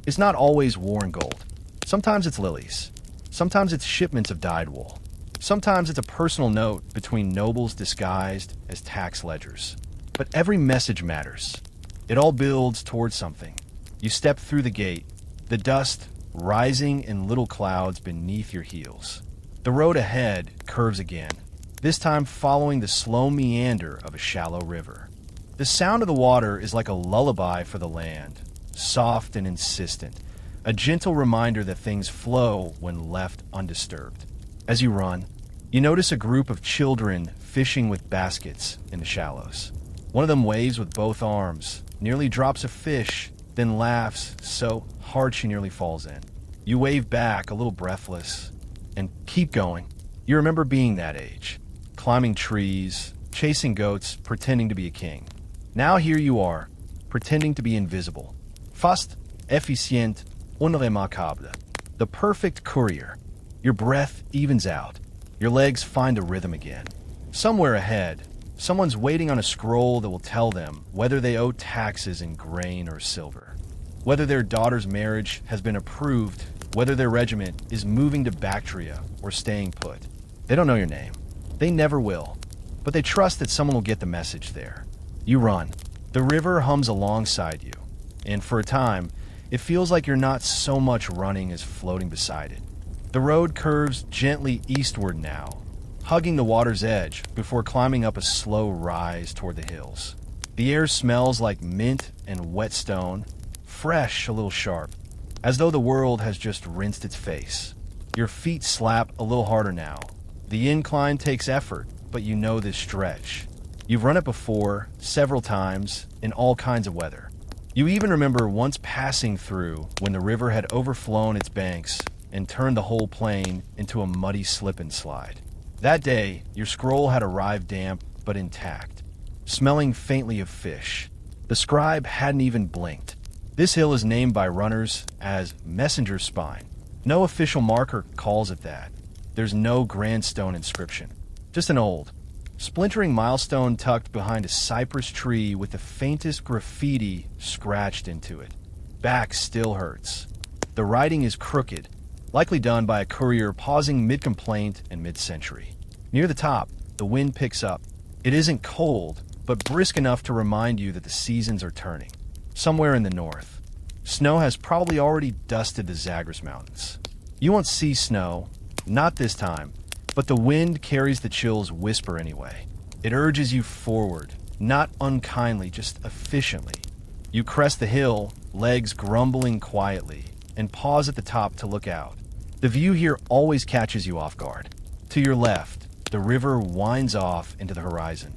It's not always worn gold. Sometimes it's lilies. Sometimes it's shipments of dyed wool. Sometimes it's a personal note between nobles disguised as tax ledgers. But every message matters. It all builds towards something. You step through the gate, the dust rising in little clouds beneath your heels. The road ahead curves again, this time following the slow meander of a shallow river. The sound of the water is like a lullaby for the land, soft and insistent, a gentle reminder that things flow when left undisturbed. As you run, you notice a group of children fishing with baskets in the shallows. One of them waves with both arms, nearly drops a fish, then laughs so hard she nearly falls in. You wave back, a little breathless, and keep going. You remember being that age, climbing trees, chasing goats, pretending to be a king. Now here you are, pretending to be invisible. Fast, efficient, unremarquable. The perfect courier. Your breath evens out. Your legs find a rhythm again. Somewhere ahead, someone's waiting on a scroll that will tell them whether they owe taxes in grain or silver, whether their daughter's marriage has been approved, whether their regiment is moving to Bactria or staying put. They don't know your name. They never will, but they trust that someone will get the message there. You run. The river hums alongside you, and for a time, it feels like you're not so much running as floating beside it. The road curves gently eastward now, hugging the water's edge before climbing up a slow rise toward the hills. The air smells like mint and wet stone, fresh, a little sharp, as though the world has just rinsed its face. Your feet slap a little harder now. The incline takes effort, but you know this stretch. You've run it before, several times, in all kinds of weather. You even remember once passing through when the river had overflown its banks and turned the whole plain into a muddy slip and slide. That day, your scroll had arrived damp but intact, smelling faintly of fish. The scribe hadn't even blinked. This hill is named by runners as Messenger Spine. No official marker calls it that. There's no grand stone inscription, just an old, splintering milestone tucked behind a cypress tree with the faintest graffiti scratched into it. Back still hurts. The writing is crooked, likely done by a courier pausing mid-complaint and mid-century. Near the top, the wind picks up. It isn't cold, but brisk enough to remind you that the seasons are turning. Somewhere in the north, snow has probably already dusted the Zagros Mountains. You won't see snow, not this time, but the wind carries the chill's whisper anyway. It urges you forward, not unkindly, just efficiently. You crest the hill, legs grumbling quietly, and pause at the top to look out. The view here always catches you off guard. To your left, the river winds off into the horizon,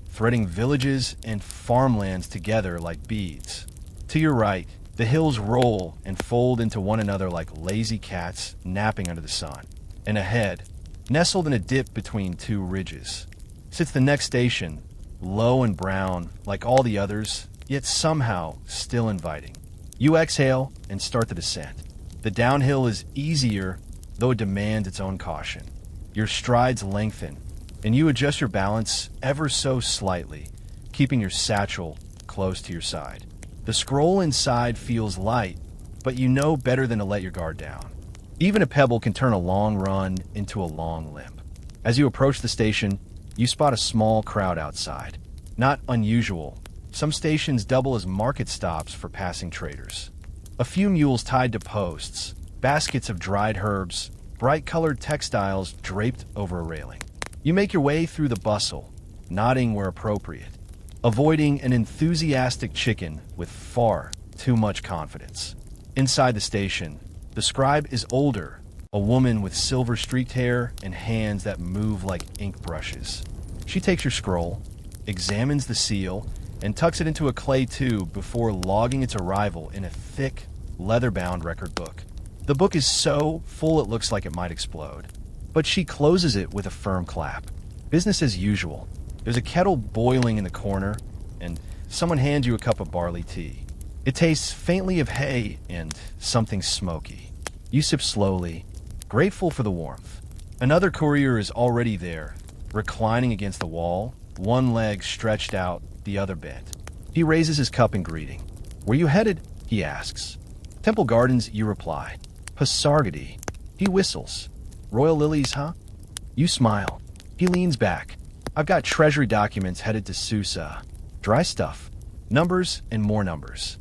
threading villages and farmlands together like beads. To your right, the hills roll and fold into one another like lazy cats napping under the sun. And ahead, nestled in a dip between two ridges, sits the next station, low and brown like all the others, yet somehow still inviting. You exhale and start the descent. The downhill is easier, though it demands its own caution. Your strides lengthen, and you adjust your balance ever so slightly, keeping your satchel close to your side. The scroll inside feels light, but you know better than to let your guard down. Even a pebble can turn a long run into a long limp. As you approach the station, you spot a small crowd outside. Not unusual. Some stations double as market stops for passing traders. A few mules tied to posts, baskets of dried herbs, bright-colored textiles draped over a railing. You make your way through the bustle, nodding where appropriate, avoiding an enthusiastic chicken with far too much confidence. Inside the station, the scribe is older, a woman with silver-streaked hair and hands that move like ink brushes. She takes your scroll, examines the seal, and tucks it into a clay tube before logging its arrival in a thick, leather-bound record book. The book is so full it looks like it might explode, but she closes it with a firm clap. Business as usual. There's a kettle boiling in the corner, and someone hands you a cup of barley tea. It tastes faintly of hay and something smoky. You sip slowly, grateful for the warmth. Another courier is already there, reclining against the wall, one leg stretched out, the other bent. He raises his cup in greeting. "Where you headed?" he asks. "Temple Gardens," you reply. "Pasargadae." He whistles. "Royal lilies, huh?" You smile. He leans back. "I've got treasury documents headed to Susa. Dry stuff. Numbers and more numbers."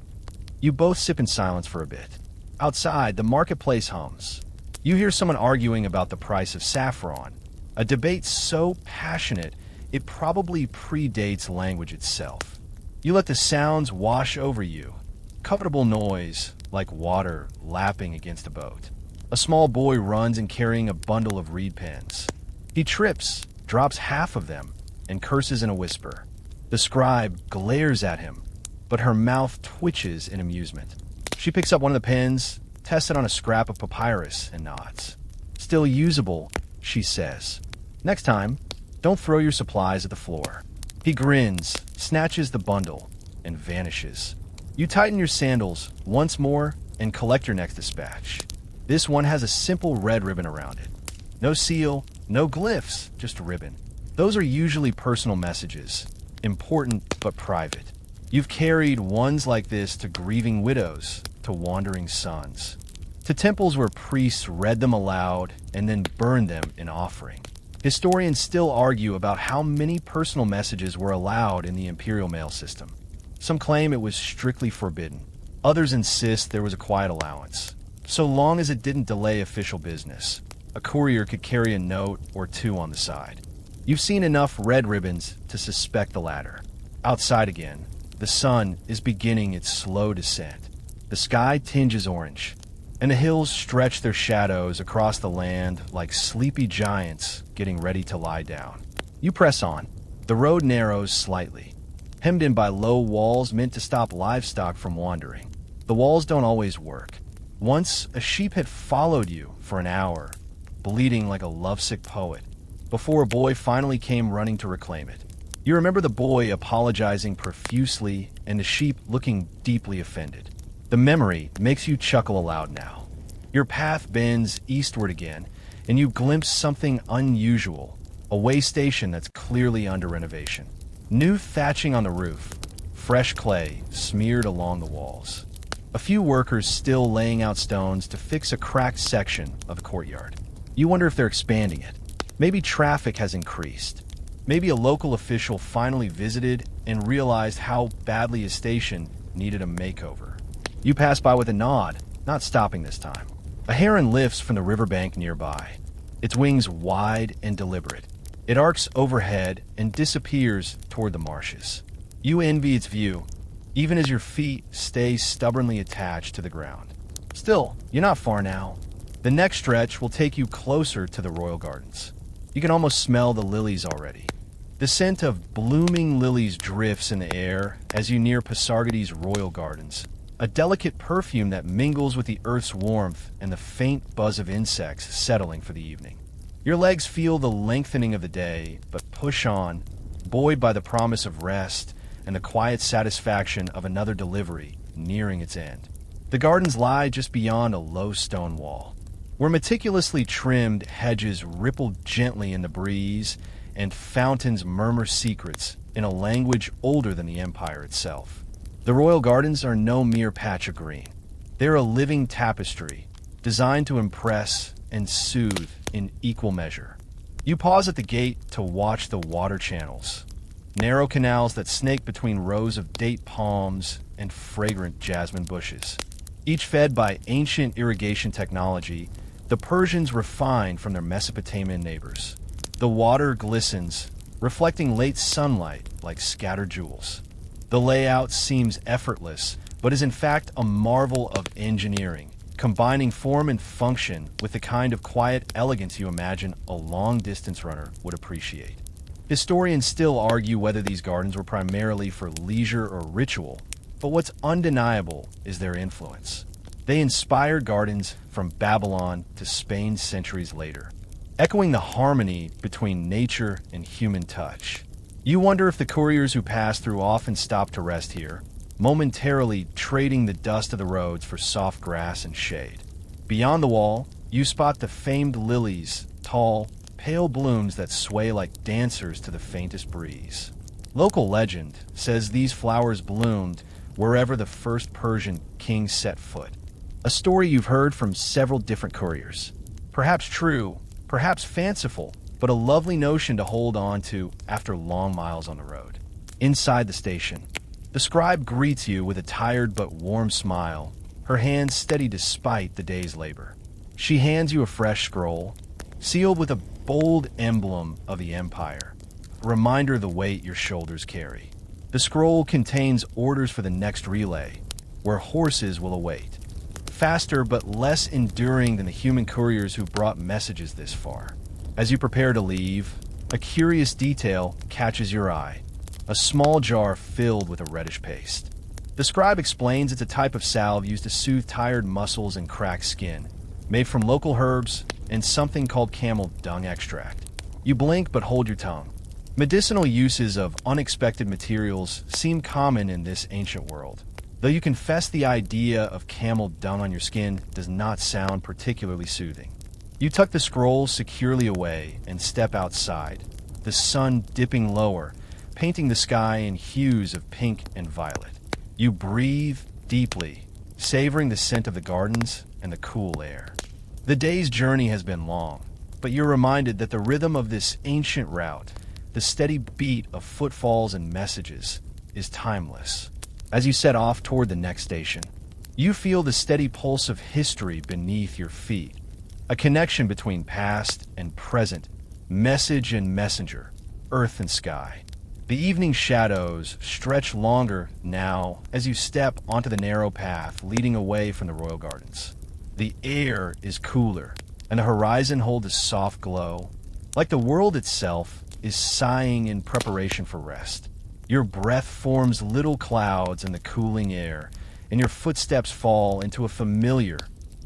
You both sip in silence for a bit. Outside, the marketplace hums. You hear someone arguing about the price of saffron, a debate so passionate it probably predates language itself. You let the sounds wash over you. Comfortable noise, like water lapping against a boat. A small boy runs in carrying a bundle of reed pens. He trips, drops half of them, and curses in a whisper. The scribe glares at him, but her mouth twitches in amusement. She picks up one of the pens, tests it on a scrap of papyrus, and nods. "Still usable," she says. "Next time, don't throw your supplies at the floor." He grins, snatches the bundle, and vanishes. You tighten your sandals once more and collect your next dispatch. This one has a simple red ribbon around it. No seal, no glyphs, just ribbon. Those are usually personal messages, important but private. You've carried ones like this to grieving widows, to wandering sons, to temples where priests read them aloud and then burned them in offering. Historians still argue about how many personal messages were allowed in the imperial mail system. Some claim it was strictly forbidden. Others insist there was a quiet allowance. So long as it didn't delay official business, a courier could carry a note or two on the side. You've seen enough red ribbons to suspect the latter. Outside again, the sun is beginning its slow descent. The sky tinges orange, and the hills stretch their shadows across the land like sleepy giants getting ready to lie down. You press on. The road narrows slightly, hemmed in by low walls meant to stop livestock from wandering. The walls don't always work. Once, a sheep had followed you for an hour, bleating like a lovesick poet, before a boy finally came running to reclaim it. You remember the boy apologizing profusely and the sheep looking deeply offended. The memory makes you chuckle aloud now. Your path bends eastward again, and you glimpse something unusual, a way station that's clearly under renovation. New thatching on the roof, fresh clay smeared along the walls. A few workers still laying out stones to fix a cracked section of the courtyard. You wonder if they're expanding it. Maybe traffic has increased. Maybe a local official finally visited and realized how badly his station needed a makeover. You pass by with a nod, not stopping this time. A heron lifts from the riverbank nearby, its wings wide and deliberate. It arcs overhead and disappears toward the marshes. You envy its view, even as your feet stay stubbornly attached to the ground. Still, you're not far now. The next stretch will take you closer to the royal gardens. You can almost smell the lilies already. The scent of blooming lilies drifts in the air as you near Pasargadae's royal gardens, a delicate perfume that mingles with the earth's warmth and the faint buzz of insects settling for the evening. Your legs feel the lengthening of the day, but push on, buoyed by the promise of rest and the quiet satisfaction of another delivery nearing its end. The gardens lie just beyond a low stone wall, where meticulously trimmed hedges ripple gently in the breeze and fountains murmur secrets in a language older than the empire itself. The royal gardens are no mere patch of green. They're a living tapestry, designed to impress and soothe in equal measure. You pause at the gate to watch the water channels, narrow canals that snake between rows of date palms and fragrant jasmine bushes. Each fed by ancient irrigation technology, the Persians refined from their Mesopotamian neighbors. The water glistens, reflecting late sunlight like scattered jewels. The layout seems effortless, but is in fact a marvel of engineering, combining form and function with the kind of quiet elegance you imagine a long-distance runner would appreciate. Historians still argue whether these gardens were primarily for leisure or ritual, but what's undeniable is their influence. They inspired gardens from Babylon to Spain centuries later, echoing the harmony between nature and human touch. You wonder if the couriers who passed through often stopped to rest here, momentarily trading the dust of the roads for soft grass and shade. Beyond the wall, you spot the famed lilies, tall, pale blooms that sway like dancers to the faintest breeze. Local legend says these flowers bloomed wherever the first Persian king set foot. A story you've heard from several different couriers. Perhaps true, perhaps fanciful, but a lovely notion to hold on to after long miles on the road. Inside the station, the scribe greets you with a tired but warm smile, her hands steady despite the day's labor. She hands you a fresh scroll, sealed with a bold emblem of the empire, a reminder of the weight your shoulders carry. The scroll contains orders for the next relay, where horses will await. Faster but less enduring than the human couriers who brought messages this far. As you prepare to leave, a curious detail catches your eye. A small jar filled with a reddish paste. The scribe explains it's a type of salve used to soothe tired muscles and cracked skin, made from local herbs and something called camel dung extract. You blink but hold your tongue. Medicinal uses of unexpected materials seem common in this ancient world, though you confess the idea of camel dung on your skin does not sound particularly soothing. You tuck the scroll securely away and step outside, the sun dipping lower, painting the sky in hues of pink and violet. You breathe deeply, savoring the scent of the gardens and the cool air. The day's journey has been long, but you're reminded that the rhythm of this ancient route, the steady beat of footfalls and messages, is timeless. As you set off toward the next station, you feel the steady pulse of history beneath your feet, a connection between past and present, message and messenger, earth and sky. The evening shadows stretch longer now as you step onto the narrow path leading away from the royal gardens. The air is cooler, and the horizon holds a soft glow, like the world itself is sighing in preparation for rest. Your breath forms little clouds in the cooling air, and your footsteps fall into a familiar,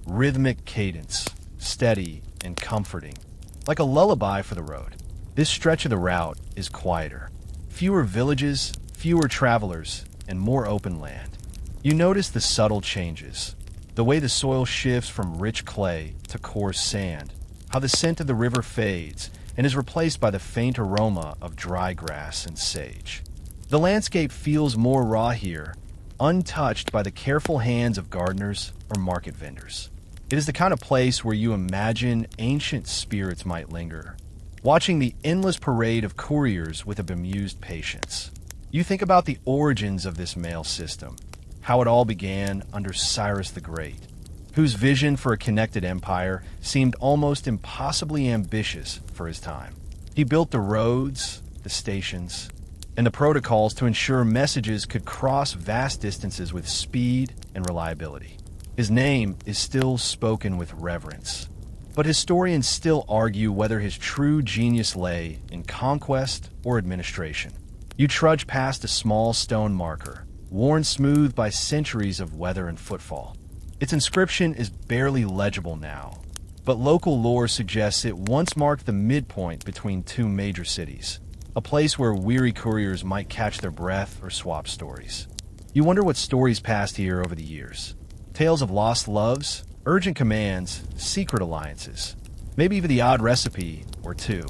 rhythmic cadence, steady and comforting, like a lullaby for the road. This stretch of the route is quieter. Fewer villages, fewer travelers, and more open land. You notice the subtle changes, the way the soil shifts from rich clay to coarse sand, how the scent of the river fades and is replaced by the faint aroma of dry grass and sage. The landscape feels more raw here, untouched by the careful hands of gardeners or market vendors. It is the kind of place where you imagine ancient spirits might linger, watching the endless parade of couriers with a bemused patience. You think about the origins of this mail system, how it all began under Cyrus the Great, whose vision for a connected empire seemed almost impossibly ambitious for his time. He built the roads, the stations, and the protocols to ensure messages could cross vast distances with speed and reliability. His name is still spoken with reverence, but historians still argue whether his true genius lay in conquest or administration. You trudge past a small stone marker, worn smooth by centuries of weather and footfall. Its inscription is barely legible now, but local lore suggests it once marked the midpoint between two major cities, a place where weary couriers might catch their breath or swap stories. You wonder what stories passed here over the years. Tales of lost loves, urgent commands, secret alliances, maybe even the odd recipe or two.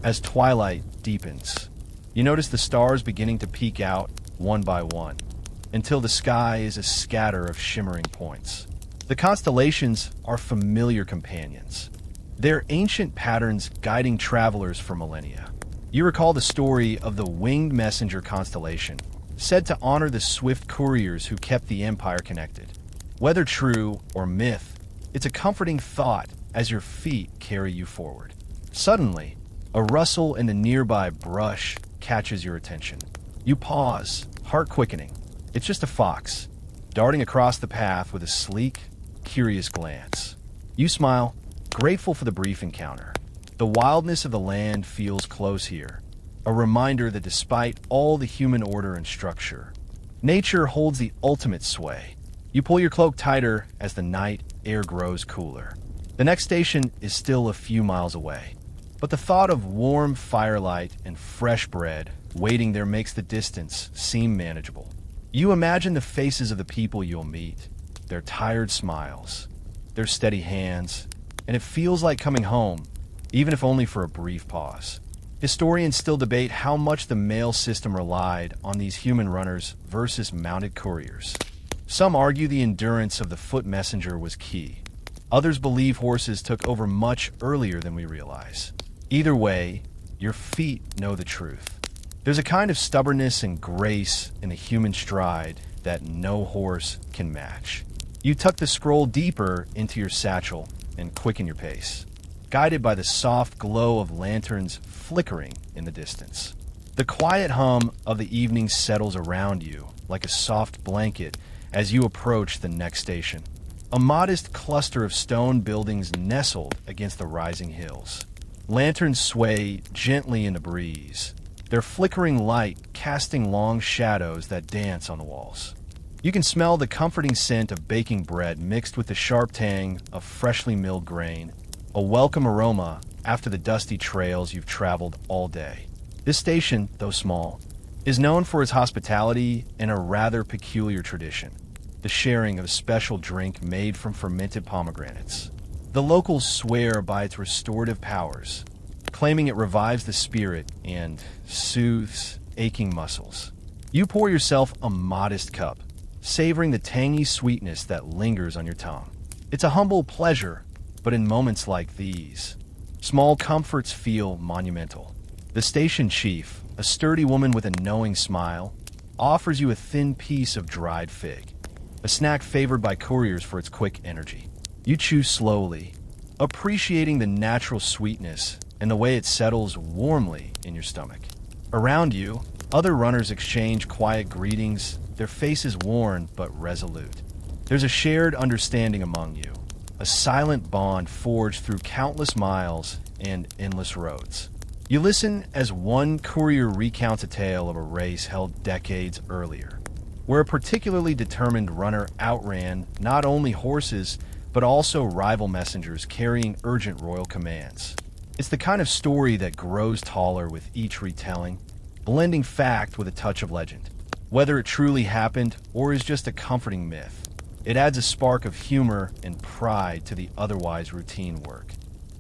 As twilight deepens, you notice the stars beginning to peek out one by one, until the sky is a scatter of shimmering points. The The constellations are familiar companions. They're ancient patterns guiding travelers for millennia. You recall the story of the winged messenger constellation, said to honor the swift couriers who kept the empire connected. Whether true or myth, it's a comforting thought as your feet carry you forward. Suddenly, a rustle in the nearby brush catches your attention. You pause, heart quickening. It's just a fox, darting across the path with a sleek, curious glance. You smile, grateful for the brief encounter. The wildness of the land feels close here, a reminder that despite all the human order and structure, nature holds the ultimate sway. You pull your cloak tighter as the night air grows cooler. The next station is still a few miles away, but the thought of warm firelight and fresh bread waiting there makes the distance seem manageable. You imagine the faces of the people you'll meet, their tired smiles, their steady hands, and it feels like coming home, even if only for a brief pause. Historians still debate how much the mail system relied on these human runners versus mounted couriers. Some argue the endurance of the foot messenger was key. Others believe horses took over much earlier than we realize. Either way, your feet know the truth. There's a kind of stubbornness and grace in the human stride that no horse can match. You tuck the scroll deeper into your satchel and quicken your pace, guided by the soft glow of lanterns flickering in the distance. The quiet hum of the evening settles around you like a soft blanket as you approach the next station. A modest cluster of stone buildings nestled against the rising hills. Lanterns sway gently in the breeze, their flickering light casting long shadows that dance on the walls. You can smell the comforting scent of baking bread mixed with the sharp tang of freshly milled grain, a welcome aroma after the dusty trails you've traveled all day. This station, though small, is known for its hospitality and a rather peculiar tradition, the sharing of a special drink made from fermented pomegranates. The locals swear by its restorative powers, claiming it revives the spirit and soothes aching muscles. You pour yourself a modest cup, savoring the tangy sweetness that lingers on your tongue. It's a humble pleasure, but in moments like these, small comforts feel monumental. The station chief, a sturdy woman with a knowing smile, offers you a thin piece of dried fig, a snack favored by couriers for its quick energy. You chew slowly, appreciating the natural sweetness and the way it settles warmly in your stomach. Around you, other runners exchange quiet greetings, their faces worn but resolute. There's a shared understanding among you, a silent bond forged through countless miles and endless roads. You listen as one courier recounts a tale of a race held decades earlier, where a particularly determined runner outran not only horses, but also rival messengers carrying urgent royal commands. It's the kind of story that grows taller with each retelling, blending fact with a touch of legend. Whether it truly happened or is just a comforting myth, it adds a spark of humor and pride to the otherwise routine work.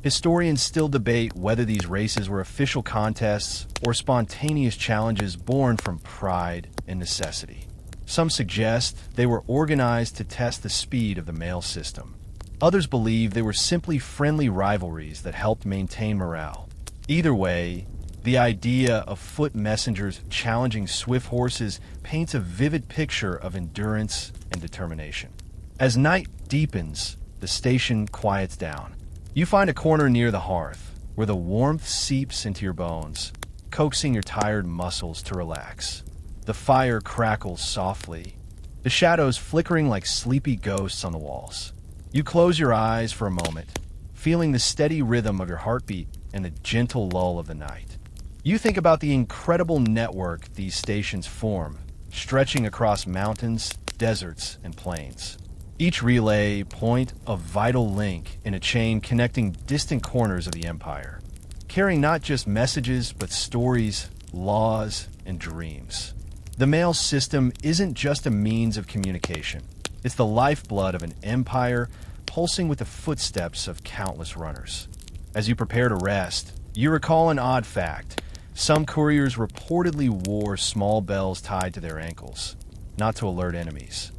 Historians still debate whether these races were official contests or spontaneous challenges born from pride and necessity. Some suggest they were organized to test the speed of the mail system. Others believe they were simply friendly rivalries that helped maintain morale. Either way, the idea of foot messengers challenging swift horses paints a vivid picture of endurance and determination. As night deepens, the station quiets down. You find a corner near the hearth, where the warmth seeps into your bones, coaxing your tired muscles to relax. The fire crackles softly, the shadows flickering like sleepy ghosts on the walls. You close your eyes for a moment, feeling the steady rhythm of your heartbeat and the gentle lull of the night. You think about the incredible network these stations form, stretching across mountains, deserts, and plains. Each relay point a vital link in a chain connecting distant corners of the empire, carrying not just messages but stories, laws, and dreams. The mail system isn't just a means of communication. It's the lifeblood of an empire pulsing with the footsteps of countless runners. As you prepare to rest, you recall an odd fact. Some couriers reportedly wore small bells tied to their ankles, not to alert enemies,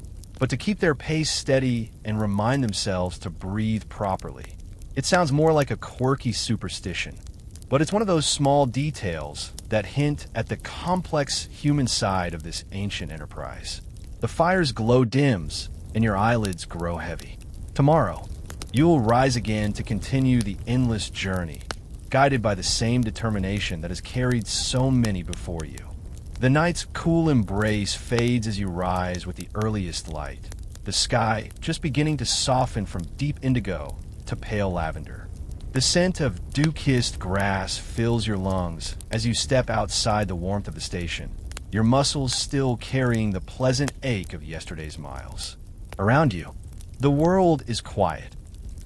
but to keep their pace steady and remind themselves to breathe properly. It sounds more like a quirky superstition, but it's one of those small details that hint at the complex human side of this ancient enterprise. The fire's glow dims, and your eyelids grow heavy. Tomorrow, you will rise again to continue the endless journey, guided by the same determination that has carried so many before you. The night's cool embrace fades as you rise with the earliest light, the sky just beginning to soften from deep indigo to pale lavender. The scent of dew-kissed grass fills your lungs as you step outside the warmth of the station, your muscles still carrying the pleasant ache of yesterday's miles. Around you, the world is quiet.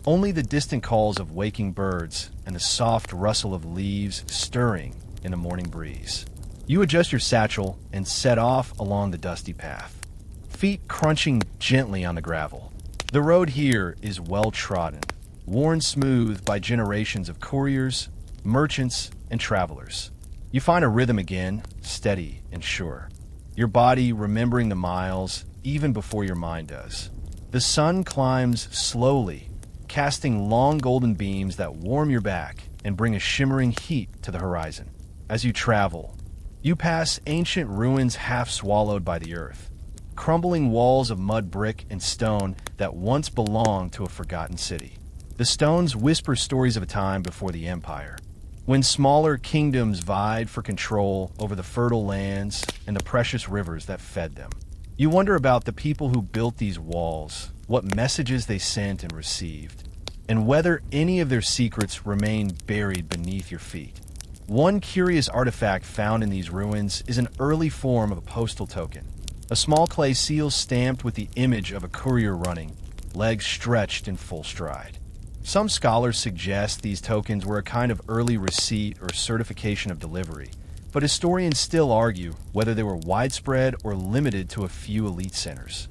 Only the distant calls of waking birds and the soft rustle of leaves stirring in the morning breeze. You adjust your satchel and set off along the dusty path, feet crunching gently on the gravel. The road here is well-trodden, worn smooth by generations of couriers, merchants, and travelers. You find a rhythm again, steady and sure, your body remembering the miles even before your mind does. The sun climbs slowly, casting long golden beams that warm your back and bring a shimmering heat to the horizon. As you travel, you pass ancient ruins half swallowed by the earth, crumbling walls of mud, brick, and stone that once belonged to a forgotten city. The stones whisper stories of a time before the empire, when smaller kingdoms vied for control over the fertile lands and the precious rivers that fed them. You wonder about the people who built these walls, what messages they sent and received, and whether any of their secrets remain buried beneath your feet. One curious artifact found in these ruins is an early form of a postal token, a small clay seal stamped with the image of a courier running, legs stretched in full stride. Some scholars suggest these tokens were a kind of early receipt or certification of delivery, but historians still argue whether they were widespread or limited to a few elite centers.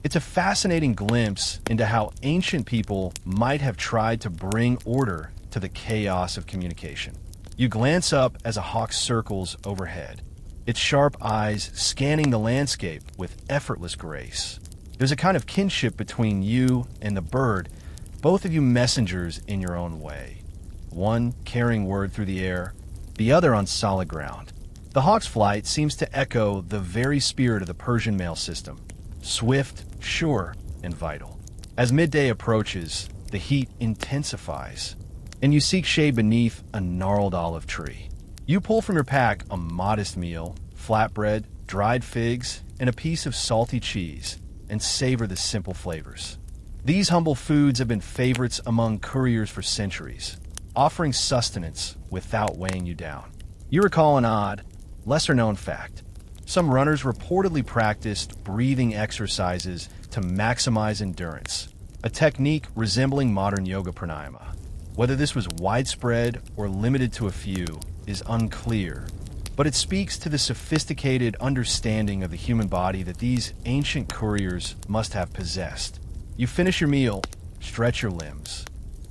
It's a fascinating glimpse into how ancient people might have tried to bring order to the chaos of communication. You glance up as a hawk circles overhead, its sharp eyes scanning the landscape with effortless grace. There's a kind of kinship between you and the bird, both of you messengers in your own way, one carrying word through the air, the other on solid ground. The hawk's flight seems to echo the very spirit of the Persian mail system, swift, sure, and vital. As midday approaches, the heat intensifies, and you seek shade beneath a gnarled olive tree. You pull from your pack a modest meal, flatbread, dried figs, and a piece of salty cheese, and savor the simple flavors. These humble foods have been favorites among couriers for centuries, offering sustenance without weighing you down. You recall an odd, lesser-known fact. Some runners reportedly practiced breathing exercises to maximize endurance, a technique resembling modern yoga pranayama. Whether this was widespread or limited to a few is unclear, but it speaks to the sophisticated understanding of the human body that these ancient couriers must have possessed. You finish your meal, stretch your limbs,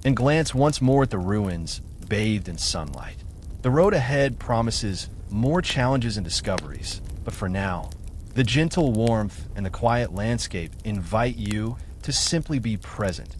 and glance once more at the ruins bathed in sunlight. The road ahead promises more challenges and discoveries, but for now, the gentle warmth and the quiet landscape invite you to simply be present,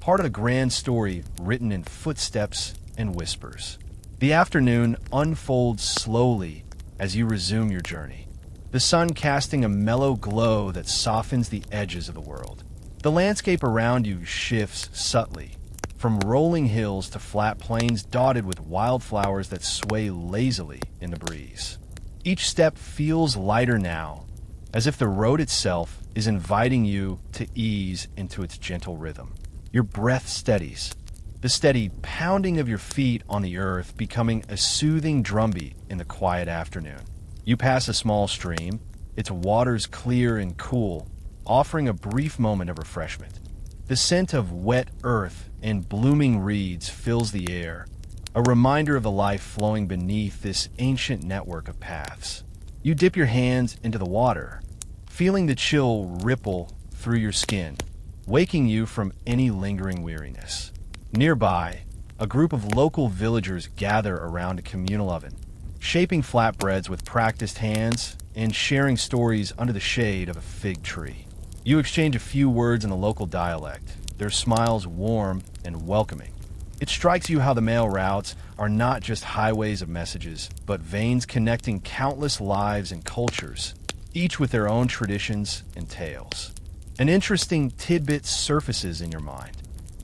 part of a grand story written in footsteps and whispers. The afternoon unfolds slowly as you resume your journey, the sun casting a mellow glow that softens the edges of the world. The landscape around you shifts subtly, from rolling hills to flat plains dotted with wildflowers that sway lazily in the breeze. Each step feels lighter now, as if the road itself is inviting you to ease into its gentle rhythm. Your breath steadies, the steady pounding of your feet on the earth becoming a soothing drumbeat in the quiet afternoon. You pass a small stream, its waters clear and cool, offering a brief moment of refreshment. The scent of wet earth and blooming reeds fills the air, a reminder of the life flowing beneath this ancient network of paths. You dip your hands into the water, feeling the chill ripple through your skin, waking you from any lingering weariness. Nearby, a group of local villagers gather around a communal oven, shaping flatbreads with practiced hands and sharing stories under the shade of a fig tree. You exchange a few words in the local dialect, their smiles warm and welcoming. It strikes you how the mail routes are not just highways of messages, but veins connecting countless lives and cultures, each with their own traditions and tales. An interesting tidbit surfaces in your mind.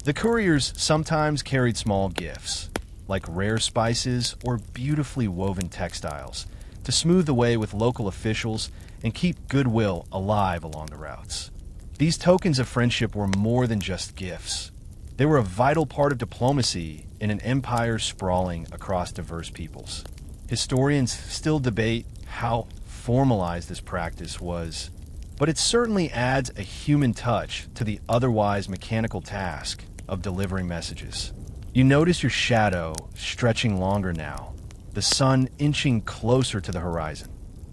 The couriers sometimes carried small gifts, like rare spices or beautifully woven textiles, to smooth the way with local officials and keep goodwill alive along the routes. These tokens of friendship were more than just gifts. They were a vital part of diplomacy in an empire sprawling across diverse peoples. Historians still debate how formalized this practice was, but it certainly adds a human touch to the otherwise mechanical task of delivering messages. You notice your shadow stretching longer now, the sun inching closer to the horizon.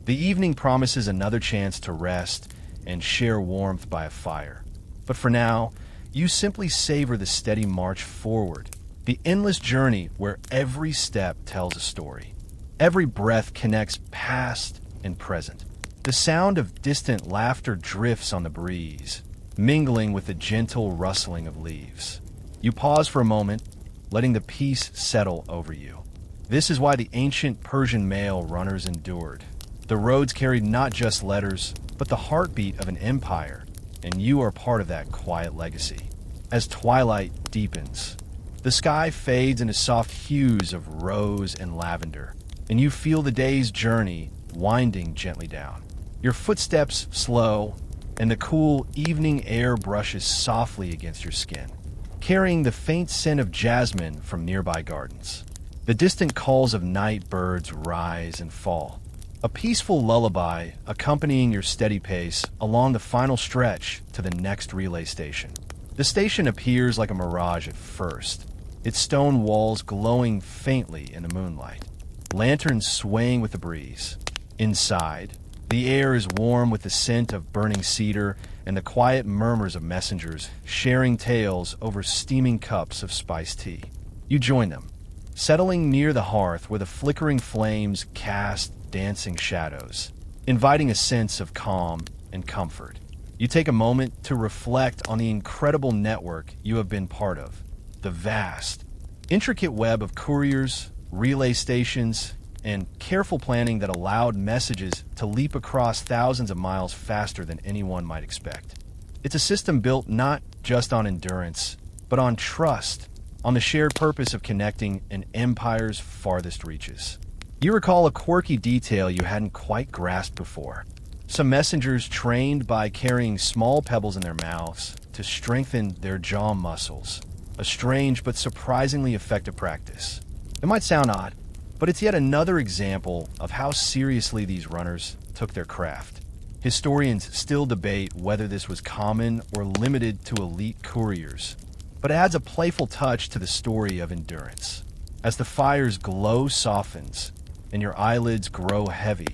The evening promises another chance to rest and share warmth by a fire. But for now, you simply savor the steady march forward, the endless journey where every step tells a story. Every breath connects past and present. The sound of distant laughter drifts on the breeze, mingling with the gentle rustling of leaves. You pause for a moment, letting the peace settle over you. This is why the ancient Persian mail runners endured. The roads carried not just letters, but the heartbeat of an empire, and you are part of that quiet legacy. As twilight deepens, the sky fades into soft hues of rose and lavender, and you feel the day's journey winding gently down. Your footsteps slow, and the cool evening air brushes softly against your skin, carrying the faint scent of jasmine from nearby gardens. The distant calls of night birds rise and fall, a peaceful lullaby accompanying your steady pace along the final stretch to the next relay station. The station appears like a mirage at first, its stone walls glowing faintly in the moonlight, lanterns swaying with the breeze. Inside, the air is warm with the scent of burning cedar and the quiet murmurs of messengers sharing tales over steaming cups of spiced tea. You join them, settling near the hearth where the flickering flames cast dancing shadows, inviting a sense of calm and comfort. You take a moment to reflect on the incredible network you have been part of, the vast, intricate web of couriers, relay stations, and careful planning that allowed messages to leap across thousands of miles faster than anyone might expect. It's a system built not just on endurance, but on trust, on the shared purpose of connecting an empire's farthest reaches. You recall a quirky detail you hadn't quite grasped before. Some messengers trained by carrying small pebbles in their mouths to strengthen their jaw muscles, a strange but surprisingly effective practice. It might sound odd, but it's yet another example of how seriously these runners took their craft. Historians still debate whether this was common or limited to elite couriers, but it adds a playful touch to the story of endurance. As the fire's glow softens and your eyelids grow heavy,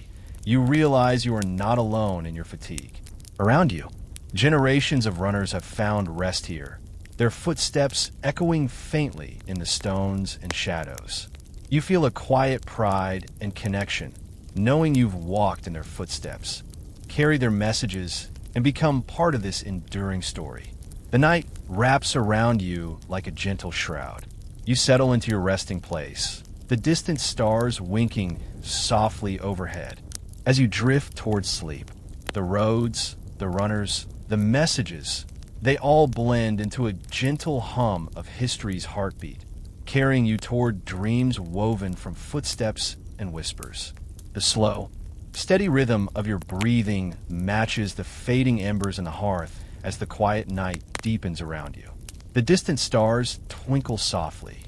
you realize you are not alone in your fatigue. Around you, generations of runners have found rest here, their footsteps echoing faintly in the stones and shadows. You feel a quiet pride and connection, knowing you've walked in their footsteps, carried their messages, and become part of this enduring story. The night wraps around you like a gentle shroud. You settle into your resting place, the distant stars winking softly overhead. As you drift towards sleep, the roads, the runners, the messages, they all blend into a gentle hum of history's heartbeat, carrying you toward dreams woven from footsteps and whispers. The slow, steady rhythm of your breathing matches the fading embers in the hearth as the quiet night deepens around you. The distant stars twinkle softly,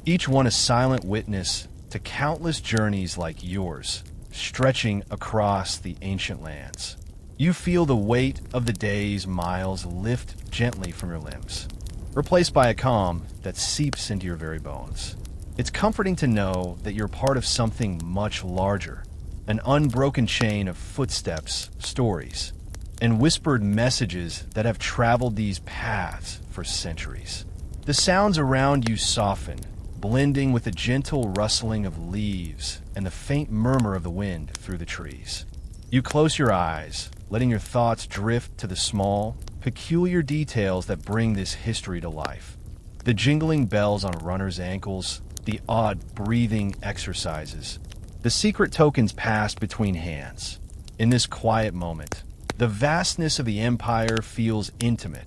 each one a silent witness to countless journeys like yours, stretching across the ancient lands. You feel the weight of the day's miles lift gently from your limbs, replaced by a calm that seeps into your very bones. It's comforting to know that you're part of something much larger, an unbroken chain of footsteps, stories, and whispered messages that have traveled these paths for centuries. The sounds around you soften, blending with the gentle rustling of leaves and the faint murmur of the wind through the trees. You close your eyes, letting your thoughts drift to the small, peculiar details that bring this history to life. The jingling bells on runners' ankles, the odd breathing exercises, the secret tokens passed between hands. In this quiet moment, the vastness of the empire feels intimate,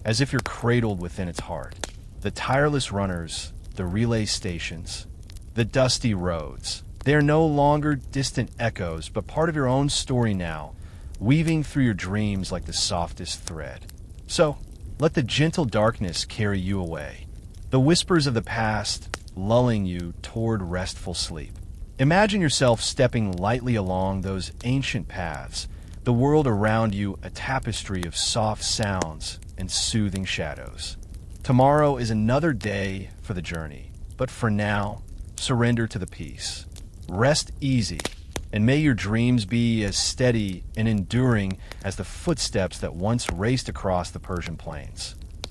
as if you're cradled within its heart. The tireless runners, the relay stations, the dusty roads, they are no longer distant echoes, but part of your own story now, weaving through your dreams like the softest thread. So, let the gentle darkness carry you away, the whispers of the past lulling you toward restful sleep. Imagine yourself stepping lightly along those ancient paths, the world around you a tapestry of soft sounds and soothing shadows. Tomorrow is another day for the journey, but for now, surrender to the peace. Rest easy, and may your dreams be as steady and enduring as the footsteps that once raced across the Persian plains.